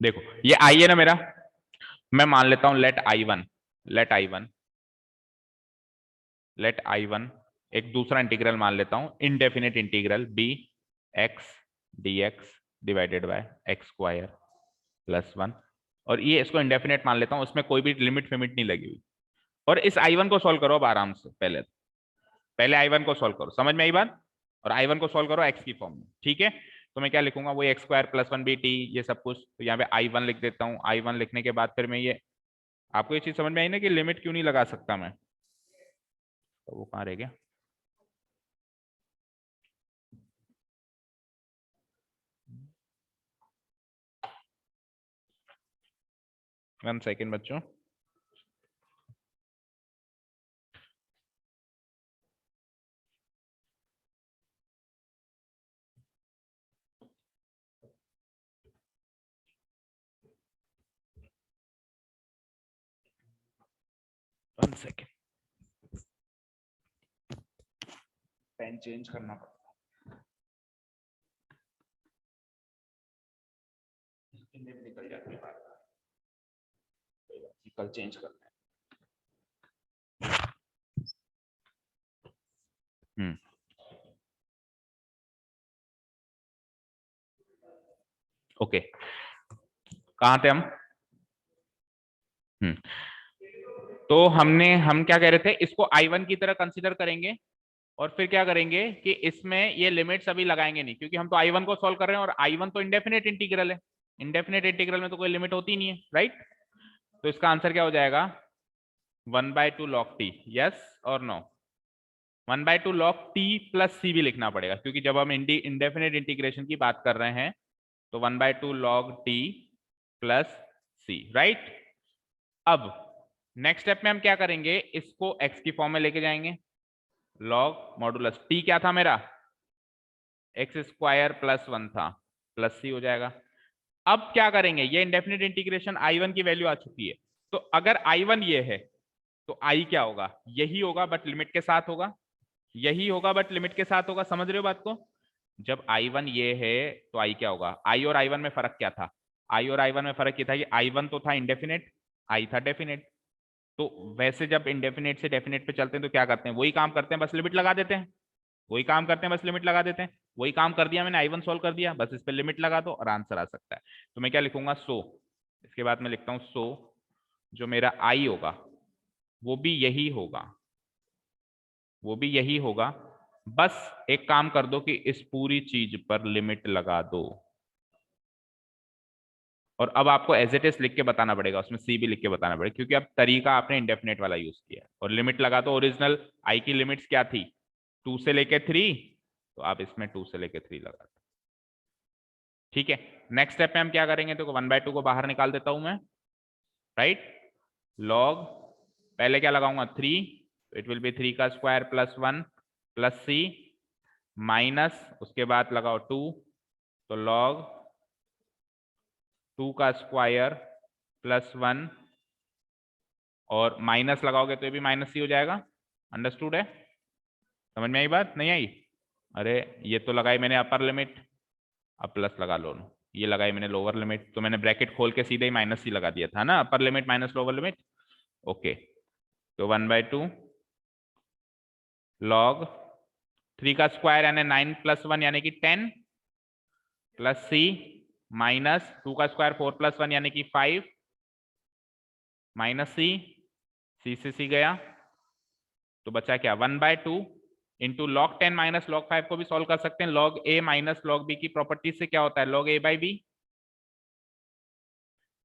देखो ये आई है ना मेरा, मैं मान लेता हूं लेट i1, लेट i1 एक दूसरा इंटीग्रल मान लेता हूं, indefinite integral b x dx divided by x square plus 1, और ये इसको इंडेफिनेट मान लेता हूं, उसमें कोई भी लिमिट फिमिट नहीं लगी हुई। और इस i1 को सॉल्व करो अब आराम से, पहले i1 को सॉल्व करो, समझ में आई बात, और i1 को सॉल्व करो x की फॉर्म में। ठीक है, तो मैं क्या लिखूंगा, वो x square plus 1 be t, ये सब कुछ, तो यहाँ पे i1 लिख देता हूँ। i1 लिखने के बाद फिर मैं ये, आपको ये चीज समझ में आई ना कि लिमिट क्यों नहीं लगा सकता मैं, तो वो कहाँ रह गया, 1 सेकेंड बच्चों। वन सेकेंड, पेन चेंज करना पड़ता है, निकल जाती है बात, कल चेंज करना है। ओके, कहाँ थे हम? तो हम क्या कह रहे थे, इसको I1 की तरह कंसीडर करेंगे और फिर क्या करेंगे कि इसमें ये लिमिट्स अभी लगाएंगे नहीं, क्योंकि हम तो I1 को सॉल्व कर रहे हैं और I1 तो इंडेफिनेट इंटीग्रल है, इंडेफिनेट इंटीग्रल में तो कोई लिमिट होती नहीं है, राइट? तो इसका आंसर क्या हो जाएगा? 1/2 log t, यस और no? 1/2 log t plus c भी लिखना पड़ेगा, क्योंकि जब हम इंडेफिनेट इंटीग्रेशन की बात कर रहे हैं तो 1/2 log t plus c, right? अब नेक्स्ट स्टेप में हम क्या करेंगे, इसको x की फॉर्म में लेके जाएंगे, log मॉडुलस t क्या था मेरा, x² प्लस 1 था, प्लस c हो जाएगा। अब क्या करेंगे, ये इंडेफिनिट इंटीग्रेशन I1 की वैल्यू आ चुकी है, तो अगर I1 ये है तो I क्या होगा, यही होगा बट लिमिट के साथ होगा, यही होगा बट लिमिट के साथ होगा। समझ रहे हो बात को? जब I1 ये है तो I क्या होगा? I और I1 में फर्क क्या था? I और I1 में फर्क ये था कि I1 तो था इंडेफिनेट, I था डेफिनेट। तो वैसे जब इंडेफिनेट से डेफिनेट पे चलते हैं तो क्या करते हैं, वही काम करते हैं, बस लिमिट लगा देते हैं, वही काम करते हैं, बस लिमिट लगा देते हैं। वही काम कर दिया मैंने, I1 सॉल्व कर दिया, बस इस पे लिमिट लगा दो और आंसर आ सकता है। तो मैं क्या लिखूंगा, सो, इसके बाद मैं लिखता हूं सो जो मेरा I होगा वो भी यही होगा, वो भी यही होगा, बस एक काम कर दो कि इस पूरी चीज पर लिमिट लगा दो। और अब आपको एज इट इज लिख के बताना पड़ेगा, उसमें सी भी लिख के बताना पड़ेगा, क्योंकि अब तरीका आपने इंडेफिनेट वाला यूज किया। और लिमिट लगा दो, ओरिजिनल आई की लिमिट्स क्या थी, 2 से लेके 3, तो आप इसमें 2 से लेके 3 लगा दो। ठीक है, नेक्स्ट स्टेप में हम क्या करेंगे, तो 1/2 को बाहर निकाल देता हूं मैं, राइट? लॉग पहले क्या लगाऊंगा 3, इट विल बी 3 का स्क्वायर प्लस 1 प्लस सी माइनस उसके बाद लगाओ 2, तो लॉग 2 का स्क्वायर प्लस 1 और माइनस लगाओगे तो ये भी माइनस सी हो जाएगा। अंडरस्टूड है? समझ में आई बात? नहीं आई? अरे ये तो लगाई मैंने अपर लिमिट, अब प्लस लगा लो, ये लगाई मैंने लोअर लिमिट, तो मैंने ब्रैकेट खोल के सीधे ही माइनस सी लगा दिया था ना, upper limit minus lower limit. Okay, तो 1/2 लॉग 3 का स्क्वायर यानी 9 प्लस 1 यानी कि 10 प्लस सी माइनस 2 का स्क्वायर 4 प्लस 1 यानी कि 5 माइनस सी से सी गया, तो बचा क्या 1/2 इंटू log 10 माइनस log 5 को भी सॉल्व कर सकते हैं, log a minus log b की प्रॉपर्टी से क्या होता है log a/b,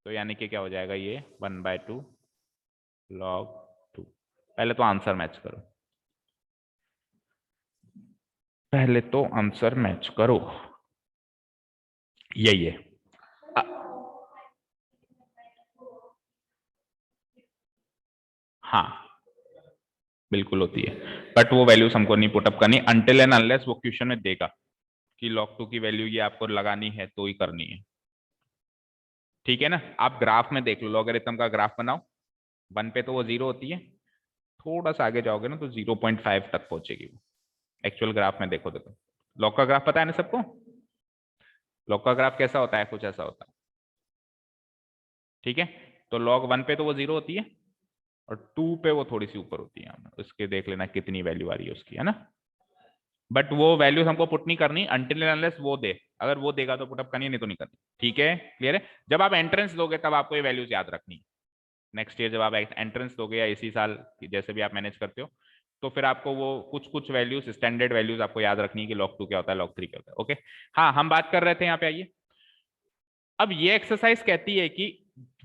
तो यानी कि क्या हो जाएगा ये 1/2 log 2। पहले तो आंसर मैच करो, पहले तो आंसर मैच करो, यही है। हाँ बिल्कुल होती है, बट वो वैल्यूज हमको नहीं पुटअप करनी अनटिल एंड अनलेस वो क्वेश्चन में देगा कि log 2 की वैल्यू ये आपको लगानी है तो ही करनी है। ठीक है ना? आप ग्राफ में देख लो, लॉगरिथम का ग्राफ बनाओ, 1 पे तो वो 0 होती है, थोड़ा सा आगे जाओगे ना तो 0.5 तक पहुंचेगी वो। एक्चुअल ग्राफ में देखो, लॉग का ग्राफ पता है ना सबको? लॉग का ग्राफ कैसा होता है, कुछ ऐसा होता है। ठीक है, तो log 1 पे तो वो 0 होती है और 2 पे वो थोड़ी सी ऊपर होती है, उसके देख लेना कितनी वैल्यू आ रही है उसकी, है ना? बट वो वैल्यूज हमको पुट नहीं करनी अनटिल एंड अनलेस वो दे, अगर वो देगा तो पुटअप करनी, नहीं तो नहीं करनी। ठीक है, क्लियर है? जब आप एंट्रेंस दोगे तब आपको ये वैल्यूज याद रखनी, नेक्स्ट ईयर जब आप एंट्रेंस दोगे या इसी साल जैसे भी आप मैनेज करते हो, तो फिर आपको वो कुछ वैल्यूज, स्टैंडर्ड वैल्यूज आपको याद रखनी है कि log 2 क्या होता है, log 3 क्या होता है। ओके, हाँ हम बात कर रहे थे यहाँ पे, आइए अब ये एक्सरसाइज कहती है कि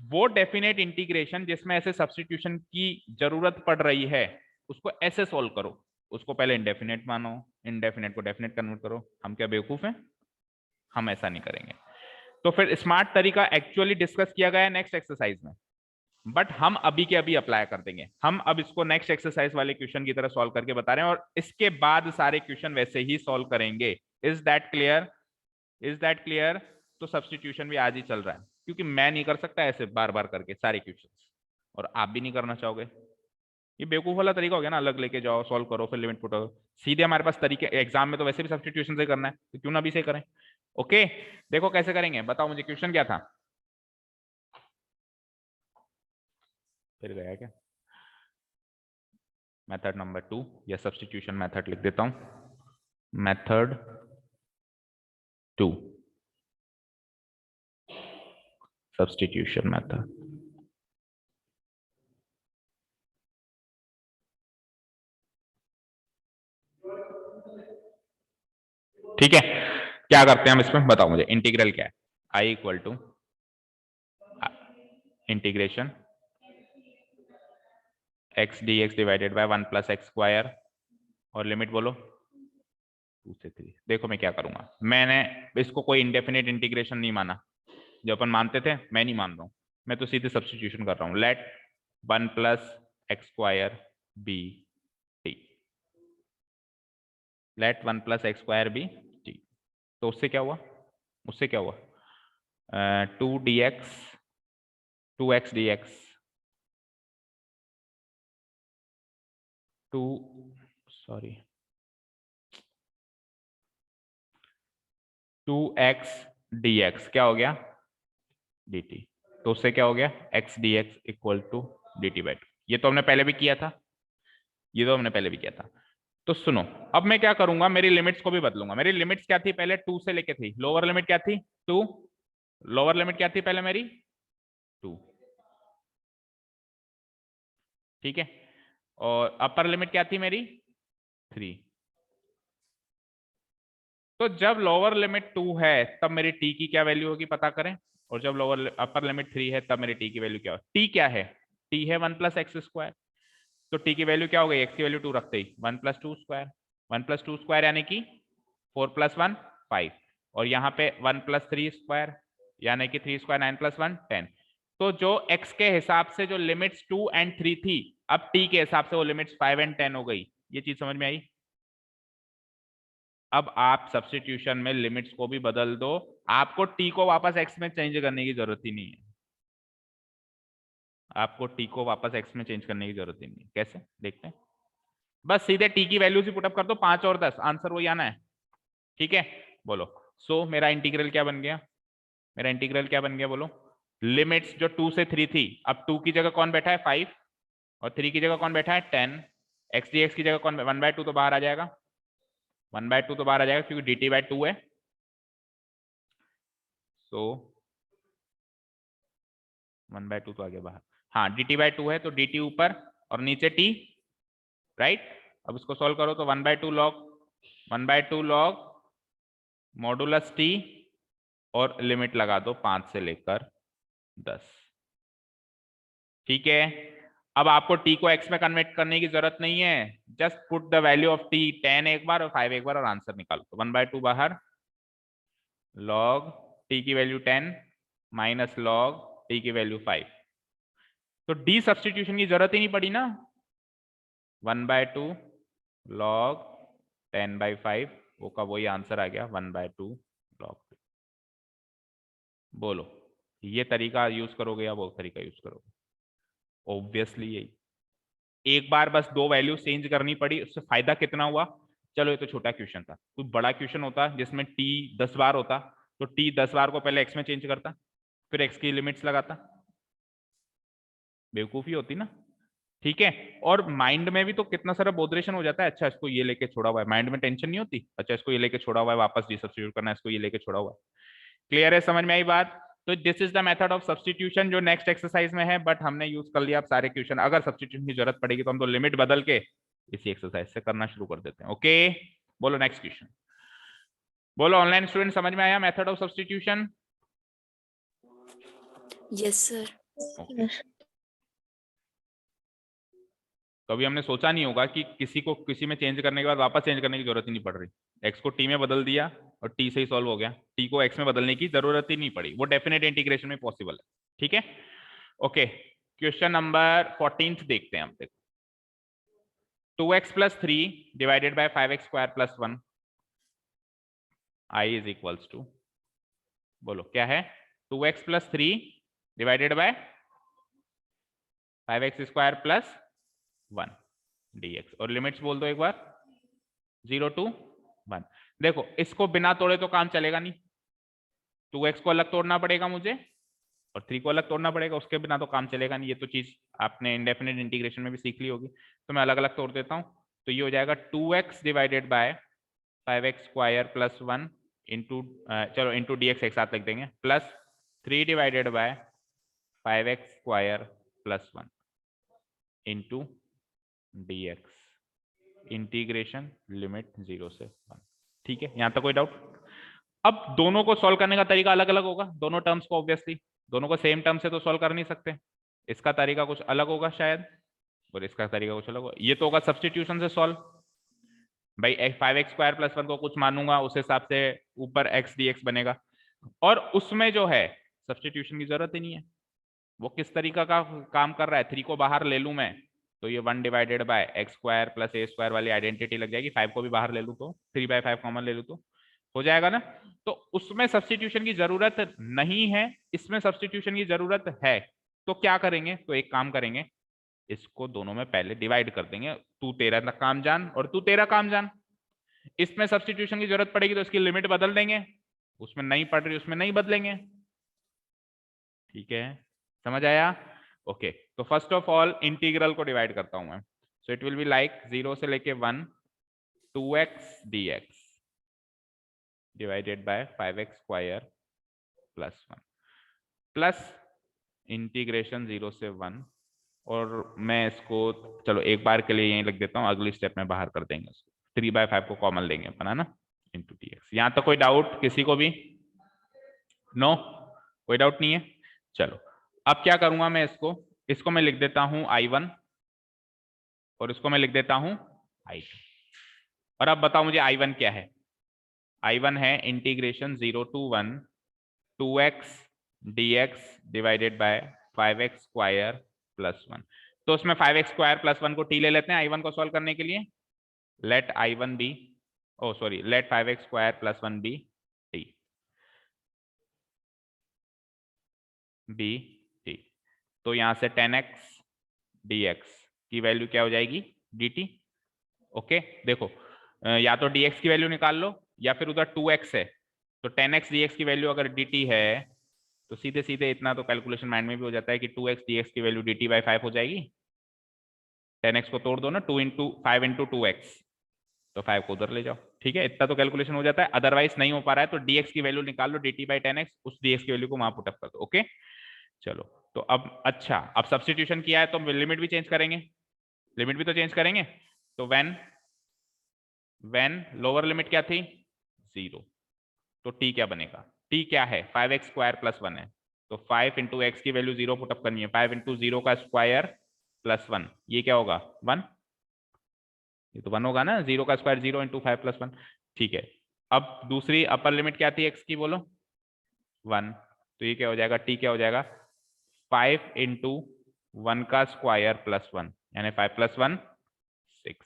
वो डेफिनेट इंटीग्रेशन जिसमें ऐसे सब्स्टिट्यूशन की जरूरत पड़ रही है उसको ऐसे सोल्व करो, उसको पहले इंडेफिनेट मानो, इंडेफिनेट को डेफिनेट कन्वर्ट करो। हम क्या बेवकूफ हैं? हम ऐसा नहीं करेंगे। तो फिर स्मार्ट तरीका एक्चुअली डिस्कस किया गया है नेक्स्ट एक्सरसाइज में। बट हम अभी के अभी अप्लाई कर देंगे। हम अब इसको नेक्स्ट एक्सरसाइज वाले क्वेश्चन की तरह सॉल्व करके बता रहे हैं और इसके बाद सारे क्वेश्चन वैसे ही सॉल्व करेंगे। Is that clear? Is that clear? तो सब्स्टिट्यूशन भी आज ही चल रहा है, क्योंकि मैं नहीं कर सकता ऐसे बार बार करके सारे क्वेश्चन, और आप भी नहीं करना चाहोगे। ये बेवकूफ वाला तरीका हो गया ना, अलग लेके जाओ, सॉल्व करो, फिर लिमिट पुट करो। सीधे हमारे पास तरीके, एग्जाम में तो वैसे भी सब्स्टिट्यूशन से करना है, तो क्यों ना अभी से करें। ओके, देखो कैसे करेंगे, बताओ मुझे क्वेश्चन क्या था। फिर गया क्या? मेथड नंबर 2 या सब्स्टिट्यूशन मेथड लिख देता हूं, मेथड 2, सब्स्टिट्यूशन मेथड। ठीक है, क्या करते हैं हम इसमें, बताओ मुझे। इंटीग्रल क्या है? I equal to integration X D X divided by 1 plus x square, और लिमिट बोलो 2 से 3। देखो मैं क्या करूंगा, मैंने इसको कोई इंडेफिनिट इंटीग्रेशन नहीं माना, जो अपन मानते थे मैं नहीं मान रहा हूं, मैं तो सीधे सब्स्टिट्यूशन कर रहा हूं। Let 1 plus x square be t, let 1 plus x square be T. तो उससे क्या हुआ, उससे क्या हुआ, 2 d x 2x dx 2 sorry 2x dx क्या हो गया, dt। तो उससे क्या हो गया, x dx equal to dt by 2। ये तो हमने पहले भी किया था, ये तो हमने पहले भी किया था। तो सुनो, अब मैं क्या करूंगा, मेरी लिमिट्स को भी बदलूंगा। मेरी लिमिट्स क्या थी पहले, 2 से लेके थी। लोअर लिमिट क्या थी, 2। लोअर लिमिट क्या थी पहले मेरी, 2, ठीक है। और अपर लिमिट क्या थी मेरी, 3। तो जब लोअर लिमिट 2 है तब मेरी टी की क्या वैल्यू होगी पता करें, और जब लोअर अपर लिमिट 3 है तब मेरी टी की वैल्यू क्या हो। टी क्या है, टी है 1 प्लस एक्स स्क्वायर। तो टी की वैल्यू क्या हो गई, एक्स की वैल्यू 2 रखते ही 1 प्लस 2 स्क्वायर। 1 प्लस 2 स्क्वायर यानी कि 4 प्लस 1 5, और यहाँ पे 1 प्लस 3 स्क्वायर यानी कि 3 स्क्वायर 9 प्लस 1 10। तो जो x के हिसाब से जो लिमिट्स 2 एंड 3 थी, अब t के हिसाब से वो लिमिट्स 5 एंड 10 हो गई। ये चीज समझ में आई। अब आप सब्स्टिट्यूशन में लिमिट्स को भी बदल दो, आपको t को वापस x में चेंज करने की जरूरत ही नहीं है। आपको t को वापस x में चेंज करने की जरूरत ही नहीं है। कैसे देखते हैं, बस सीधे t की वैल्यू से पुटअप कर दो, 5 और 10, आंसर वही आना है। ठीक है, बोलो। सो मेरा इंटीग्रल क्या बन गया, मेरा इंटीग्रल क्या बन गया बोलो। लिमिट्स जो 2 से 3 थी, अब 2 की जगह कौन बैठा है 5, और 3 की जगह कौन बैठा है 10। एक्स डी एक्स की जगह कौन, 1/2 तो बाहर आ जाएगा, 1/2 तो बाहर आ जाएगा क्योंकि dt बाई 2 है। सो 1/2 तो आ गया बाहर, हाँ dt बाई 2 है, तो dt ऊपर और नीचे t, राइट। अब इसको सॉल्व करो तो 1/2 लॉग मॉडुलस t, और लिमिट लगा दो 5 से लेकर 10। ठीक है, अब आपको t को x में कन्वर्ट करने की जरूरत नहीं है, just put the value of t 10 एक बार और 5 एक बार, और आंसर निकालो। तो 1/2 बाहर, लॉग t की वैल्यू 10 माइनस लॉग t की वैल्यू 5। तो डी सब्स्टिट्यूशन की जरूरत ही नहीं पड़ी ना। 1/2 लॉग 10/5 वो का वही आंसर आ गया, 1/2 लॉग। बोलो ये तरीका यूज करोगे या वो तरीका यूज करोगे। ऑब्वियसली यही, एक बार बस 2 वैल्यू चेंज करनी पड़ी, उससे फायदा कितना हुआ। चलो ये तो छोटा क्वेश्चन था, कोई बड़ा क्वेश्चन होता जिसमें t 10 बार होता, तो t 10 बार को पहले x में चेंज करता, फिर x की लिमिट्स लगाता, बेवकूफी होती ना। ठीक है, और माइंड में भी तो कितना सारा बोदरेशन हो जाता है। अच्छा इसको ये लेके छोड़ा हुआ है, माइंड में टेंशन नहीं होती, अच्छा इसको ये लेके छोड़ा हुआ है, वापस डिसब्स्टिट्यूट करना है, इसको ये लेके छोड़ा हुआ है। क्लियर है, समझ में आई बात। तो this is the method of substitution जो नेक्स्ट एक्सरसाइज में है, बट हमने यूज कर लिया अब सारे क्वेश्चन। अगर सब्स्टिट्यूशन की जरूरत पड़ेगी तो हम तो लिमिट बदल के इसी एक्सरसाइज से करना शुरू कर देते हैं। ओके, बोलो नेक्स्ट क्वेश्चन। बोलो ऑनलाइन स्टूडेंट, समझ में आया method of substitution. Yes sir. Okay, कभी हमने सोचा नहीं होगा कि किसी को किसी में चेंज करने के बाद वापस चेंज करने की जरूरत ही नहीं पड़ रही। एक्स को टी में बदल दिया और टी से ही सॉल्व हो गया, टी को एक्स में बदलने की जरूरत ही नहीं पड़ी, वो डेफिनेट इंटीग्रेशन में पॉसिबल है। ठीक है, ओके क्वेश्चन नंबर 14 देखते हैं हम। देखो 2x + 3 divided by 5x square + 1 i is equals to, बोलो क्या है, 2x + 3 divided by 5x square + 1 dx, और लिमिट्स बोल दो एक बार, 0 to 1। देखो इसको बिना तोड़े तो काम चलेगा नहीं, 2x को अलग तोड़ना पड़ेगा मुझे और 3 को अलग तोड़ना पड़ेगा, उसके बिना तो काम चलेगा नहीं। ये तो चीज आपने इंडेफिनिट इंटीग्रेशन में भी सीख ली होगी। तो मैं अलग अलग तोड़ देता हूँ। तो ये हो जाएगा 2x divided by 5x square + 1 into, चलो इंटू dx एक साथ लिख देंगे, plus 3 divided by 5x square + 1 into dx, integration limit 0 से 1। ठीक है, यहां तक कोई डाउट? अब दोनों को सॉल्व करने का तरीका अलग अलग होगा, दोनों टर्म्स को ऑब्वियसली, दोनों को सेम टर्म से तो सॉल्व कर नहीं सकते। इसका तरीका कुछ अलग होगा शायद, और इसका तरीका कुछ अलग होगा। ये तो होगा सब्स्टिट्यूशन से सॉल्व, भाई 5x स्क्वायर + 1 को कुछ मानूंगा, उस हिसाब से ऊपर x dx बनेगा। और उसमें जो है सब्स्टिट्यूशन की जरूरत ही नहीं है। वो किस तरीका का काम कर रहा है, 3 को बाहर ले लूं मैं तो ये 1 divided by x square + a square वाली आइडेंटिटी लग जाएगी। 5 को भी बाहर ले लूं तो 3/5 कॉमन ले लूं तो हो जाएगा ना। तो उसमें सब्स्टिट्यूशन की जरूरत नहीं है, इसमें सब्स्टिट्यूशन की जरूरत है। तो क्या करेंगे, तो एक काम करेंगे, इसको दोनों में पहले डिवाइड कर देंगे, तू तेरा काम जान और तू तेरा काम जान। इसमें सब्स्टिट्यूशन की जरूरत पड़ेगी तो इसकी लिमिट बदल देंगे, उसमें नहीं पड़ रही उसमें नहीं बदलेंगे। ठीक है, समझ आया? ओके, तो फर्स्ट ऑफ ऑल इंटीग्रल को डिवाइड करता हूं मैं। So it will be like 0 से लेके 1 2x dx divided by 5x square + 1 plus integration 0 से 1, और मैं इसको चलो एक बार के लिए यहीं लिख देता हूँ, अगली स्टेप में बाहर कर देंगे उसको, 3/5 को कॉमन लेंगे अपन, है ना, इंटू dx। यहां तक कोई डाउट किसी को भी? नो, कोई डाउट नहीं है। चलो अब क्या करूंगा मैं, इसको मैं लिख देता हूं I1 और इसको मैं लिख देता हूं I2। और अब बताओ मुझे I1 क्या है? I1 है integration 0 to 1 2x dx divided by 5x square + 1। तो उसमें 5x स्क्वायर + 1 को t ले लेते हैं I1 को सॉल्व करने के लिए। Let I1 be, oh sorry, let 5x square + 1 be t be T. तो यहां से 10x dx की वैल्यू क्या हो जाएगी, dt। ओके, देखो या तो dx की वैल्यू निकाल लो या फिर उधर 2x है, तो 10x dx की वैल्यू अगर dt है तो सीधे सीधे इतना तो कैलकुलेशन माइंड में भी हो जाता है कि 2x dx की वैल्यू dt/5 हो जाएगी। 10x को तोड़ दो ना, 2 × 5 × 2x, तो 5 को उधर ले जाओ। ठीक है, इतना तो कैलकुलेशन हो जाता है। अदरवाइज नहीं हो पा रहा है तो dx की वैल्यू निकाल लो dt/10x, उस dx की वैल्यू को वहां पुटअप कर दो। ओके चलो, तो अब अच्छा, अब सब्स्टिट्यूशन किया है तो लिमिट भी चेंज करेंगे, लिमिट भी तो चेंज करेंगे। तो व्हेन लोअर लिमिट क्या थी, 0, तो t क्या बनेगा, t क्या है, 5x स्क्वायर + 1 है, तो 5 × x की वैल्यू 0 पुटअप करनी है, 5 × 0 का स्क्वायर + 1, ये क्या होगा 1, ये तो 1 होगा ना, 0 का स्क्वायर 0 × 5 + 1। ठीक है, अब दूसरी अपर लिमिट क्या थी x की, बोलो 1, तो ये क्या हो जाएगा, t क्या हो जाएगा 5 × 1 का स्क्वायर + 1, यानी 5 + 1 6।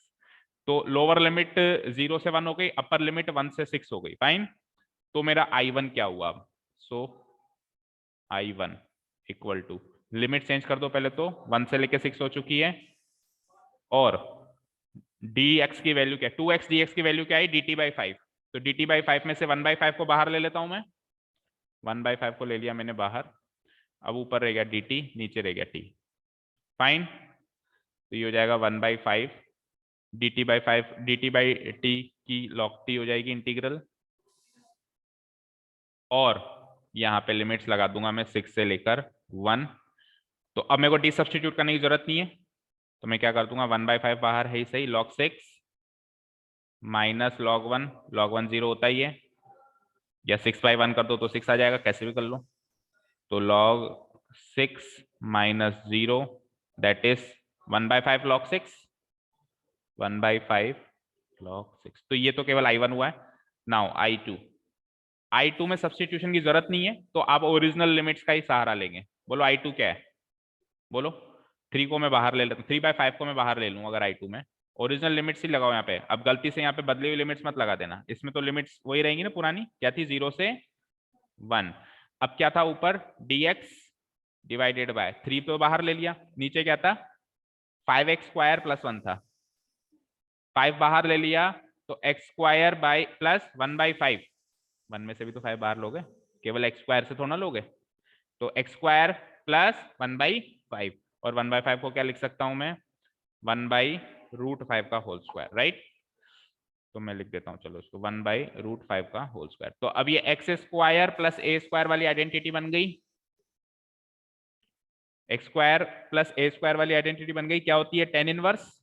तो लोअर लिमिट 0 से 1 हो गई, अपर लिमिट 1 से 6 हो गई, फाइन। तो मेरा I1 क्या हुआ, so I1 equal to, limit change कर दो पहले, तो 1 से लेके 6 हो चुकी है, और dx की वैल्यू क्या, 2x dx की वैल्यू क्या है, dt/5, तो dt/5 में से 1/5 को बाहर ले लेता हूं मैं, 1/5 को ले लिया मैंने बाहर, अब ऊपर रह गया dt, नीचे रह गया t, फाइन। तो ये हो जाएगा 1/5 dt/5, dt/t की log t हो जाएगी इंटीग्रल, और यहाँ पे लिमिट्स लगा दूंगा मैं 6 से लेकर 1। तो अब मेरे को डी सब्स्टिट्यूट करने की जरूरत नहीं है, तो मैं क्या कर दूंगा, 1/5 बाहर है ही सही, log 6 माइनस log 1, log 1 0 होता ही है, या 6/1 कर दो तो 6 आ जाएगा, कैसे भी कर लो। तो log 6 minus 0 that is 1/5 log 6, 1/5 log 6। तो ये तो केवल I1 हुआ है। नाउ I2 में सब्स्टिट्यूशन की जरूरत नहीं है, तो आप ओरिजिनल लिमिट्स का ही सहारा लेंगे। बोलो I2 क्या है, बोलो। 3 को मैं बाहर ले लेता हूँ, 3/5 को मैं बाहर ले लूँ अगर I2 में। ओरिजिनल लिमिट्स ही लगाओ यहाँ पे। अब गलती से यहाँ पे बदली हुई लिमिट्स मत लगा देना, इसमें तो लिमिट्स वही रहेंगी ना पुरानी, क्या थी 0 से 1। अब क्या था ऊपर, dx डिवाइडेड बाय 3 तो बाहर ले लिया, नीचे क्या था 5x² + 1 था, 5 बाहर ले लिया तो x² बाय प्लस 1/5, 1 में से भी तो 5 बाहर लोगे, केवल x² से थोड़ा ना लोगे, तो x² + 1/5, और 1/5 को क्या लिख सकता हूं मैं 1/√5 का होल स्क्वायर, राइट। तो मैं लिख देता हूं चलो इसको 1/√5 का होल स्क्वायर। तो अब ये x² + a² वाली आइडेंटिटी बन गई, x² + a² वाली आइडेंटिटी बन गई, क्या होती है tan inverse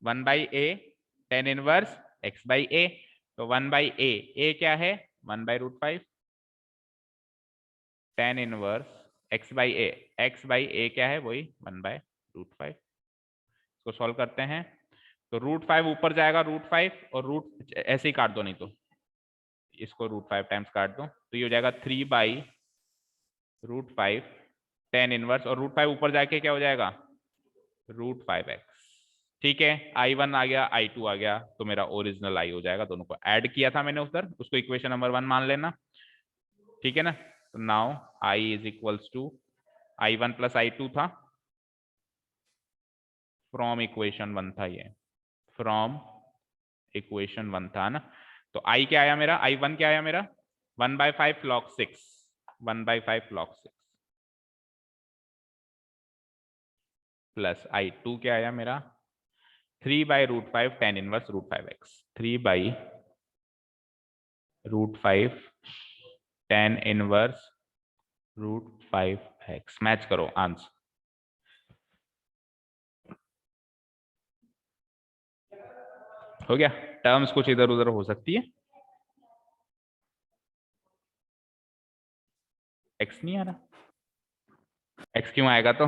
1/a tan inverse x/a। तो 1/a, a क्या है 1/√5, tan इनवर्स x/a, x/a क्या है वही 1/√5। इसको सॉल्व करते हैं तो √5 ऊपर जाएगा √5 और रूट ऐसे ही काट दो, नहीं तो इसको √5 टाइम्स काट दो, तो ये हो जाएगा 3/√5 tan इनवर्स, और √5 ऊपर जाके क्या हो जाएगा √5x। ठीक है, I1 आ गया I2 आ गया, तो मेरा ओरिजिनल I हो जाएगा, दोनों को ऐड किया था मैंने उधर, उसको इक्वेशन नंबर 1 मान लेना, ठीक है ना। तो now I is equals to I1 + I2 था, फ्रॉम इक्वेशन 1 था ये, फ्रॉम इक्वेशन 1 था ना। तो I क्या आया मेरा, I1 क्या आया मेरा 1/5 log 6, 1/5 log 6 प्लस I2 क्या आया मेरा 3/√5 tan inverse √5x, 3/√5 tan inverse √5x। Match करो आंसर, हो गया। टर्म्स कुछ इधर उधर हो सकती है, x नहीं आ रहा, x क्यों आएगा तो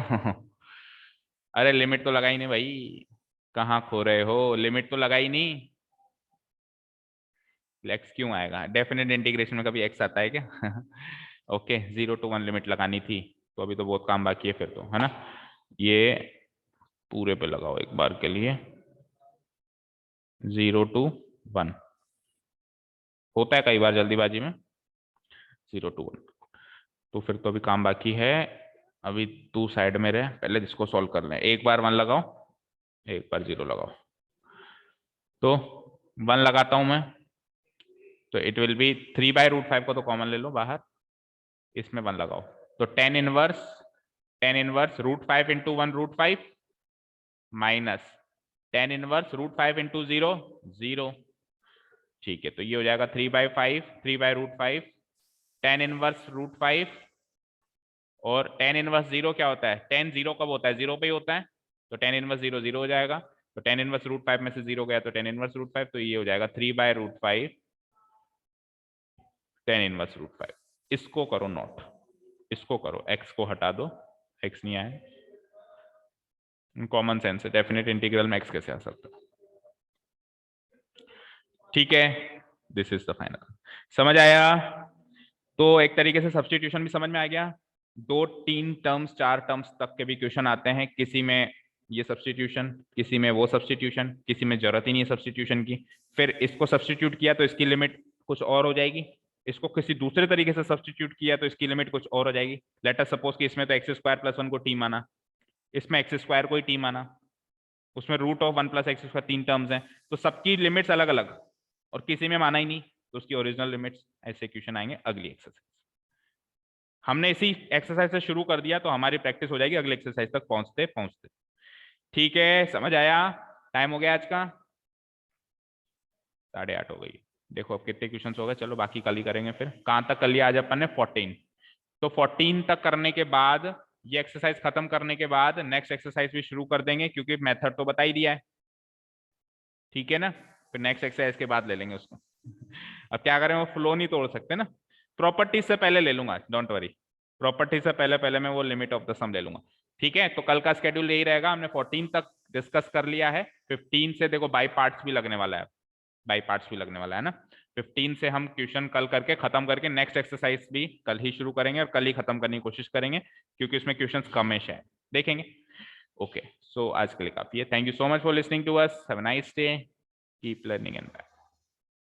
अरे लिमिट तो लगाई नहीं भाई, कहाँ खो रहे हो, लिमिट तो लगाई नहीं, x क्यों आएगा, डेफिनेट इंटीग्रेशन में कभी x आता है क्या ओके 0 to 1 लिमिट लगानी थी, तो अभी तो बहुत काम बाकी है फिर तो, है ना। ये पूरे पे लगाओ एक बार के लिए, 0 to 1 होता है कई बार जल्दीबाजी में, 0 to 1, तो फिर तो अभी काम बाकी है। अभी तू साइड में रहे, पहले जिसको सॉल्व कर लें, एक बार 1 लगाओ एक बार 0 लगाओ। तो 1 लगाता हूं मैं, तो इट विल बी 3/√5 को तो कॉमन ले लो बाहर, इसमें 1 लगाओ, तो tan inverse √5 × 1 √5 minus tan inverse √5 × 0 0। ठीक है, तो ये हो जाएगा 3/√5 tan इनवर्स √5, और tan इनवर्स 0 क्या होता है, tan 0 कब होता है 0 पे ही होता है, तो tan इनवर्स 0 0 हो जाएगा, तो tan इनवर्स √5 में से 0 गया तो tan इनवर्स √5, तो ये हो जाएगा 3/√5 tan इनवर्स √5। इसको करो नोट, इसको करो, x को हटा दो, x नहीं आया, कॉमन सेंस है, डेफिनेट इंटीग्रल में x कैसे आ सकता है। ठीक है, दिस इज द फाइनल, समझ आया। तो एक तरीके से सब्स्टिट्यूशन भी समझ में आ गया, 2 3 टर्म्स 4 टर्म्स तक के भी क्वेश्चन आते हैं, किसी में ये सब्स्टिट्यूशन, किसी में वो सब्स्टिट्यूशन, किसी में जरूरत ही नहीं है सब्स्टिट्यूशन की, फिर इसको सब्स्टिट्यूट किया तो इसकी लिमिट कुछ और हो जाएगी, इसको किसी दूसरे तरीके से सब्स्टिट्यूट किया तो इसकी लिमिट कुछ और हो जाएगी। लेट अस सपोज कि इसमें तो x² + 1 को t माना, इसमें x² को ही t माना, उसमें √1 + x², 3 टर्म्स हैं, तो सबकी लिमिट्स अलग अलग, और किसी में माना ही नहीं तो उसकी ओरिजिनल लिमिट्स। ऐसे क्वेश्चन आएंगे अगली एक्सरसाइज, हमने इसी एक्सरसाइज से शुरू कर दिया तो हमारी प्रैक्टिस हो जाएगी अगले एक्सरसाइज तक पहुंचते पहुंचते। ठीक है, समझ आया। टाइम हो गया आज का 8:30 हो गई, देखो अब कितने क्वेश्चन हो गए, चलो बाकी कल ही करेंगे। फिर कहां तक कर लिया आज अपन ने 14, तो 14 तक करने के बाद ये एक्सरसाइज खत्म करने के बाद नेक्स्ट एक्सरसाइज भी शुरू कर देंगे, क्योंकि मेथड तो बता ही दिया है, ठीक है ना। फिर नेक्स्ट एक्सरसाइज के बाद ले लेंगे उसको अब क्या करें, वो फ्लो नहीं तोड़ सकते ना, प्रॉपर्टी से पहले ले लूंगा, डोंट वरी, प्रॉपर्टी से पहले पहले मैं वो लिमिट ऑफ द सम ले लूंगा। ठीक है, तो कल का स्केड्यूल यही रहेगा, हमने 14 तक डिस्कस कर लिया है, 15 से देखो बाई पार्ट्स भी लगने वाला है, बाई पार्ट्स भी लगने वाला है ना। 15 से हम क्वेश्चन कल करके खत्म करके नेक्स्ट एक्सरसाइज भी कल ही शुरू करेंगे, और कल ही खत्म करने की कोशिश करेंगे, क्योंकि उसमें क्वेश्चन कम है। देखेंगे। ओके, सो आज के लिए काफी है। Thank you so much for listening to us. Have a nice day, keep learning and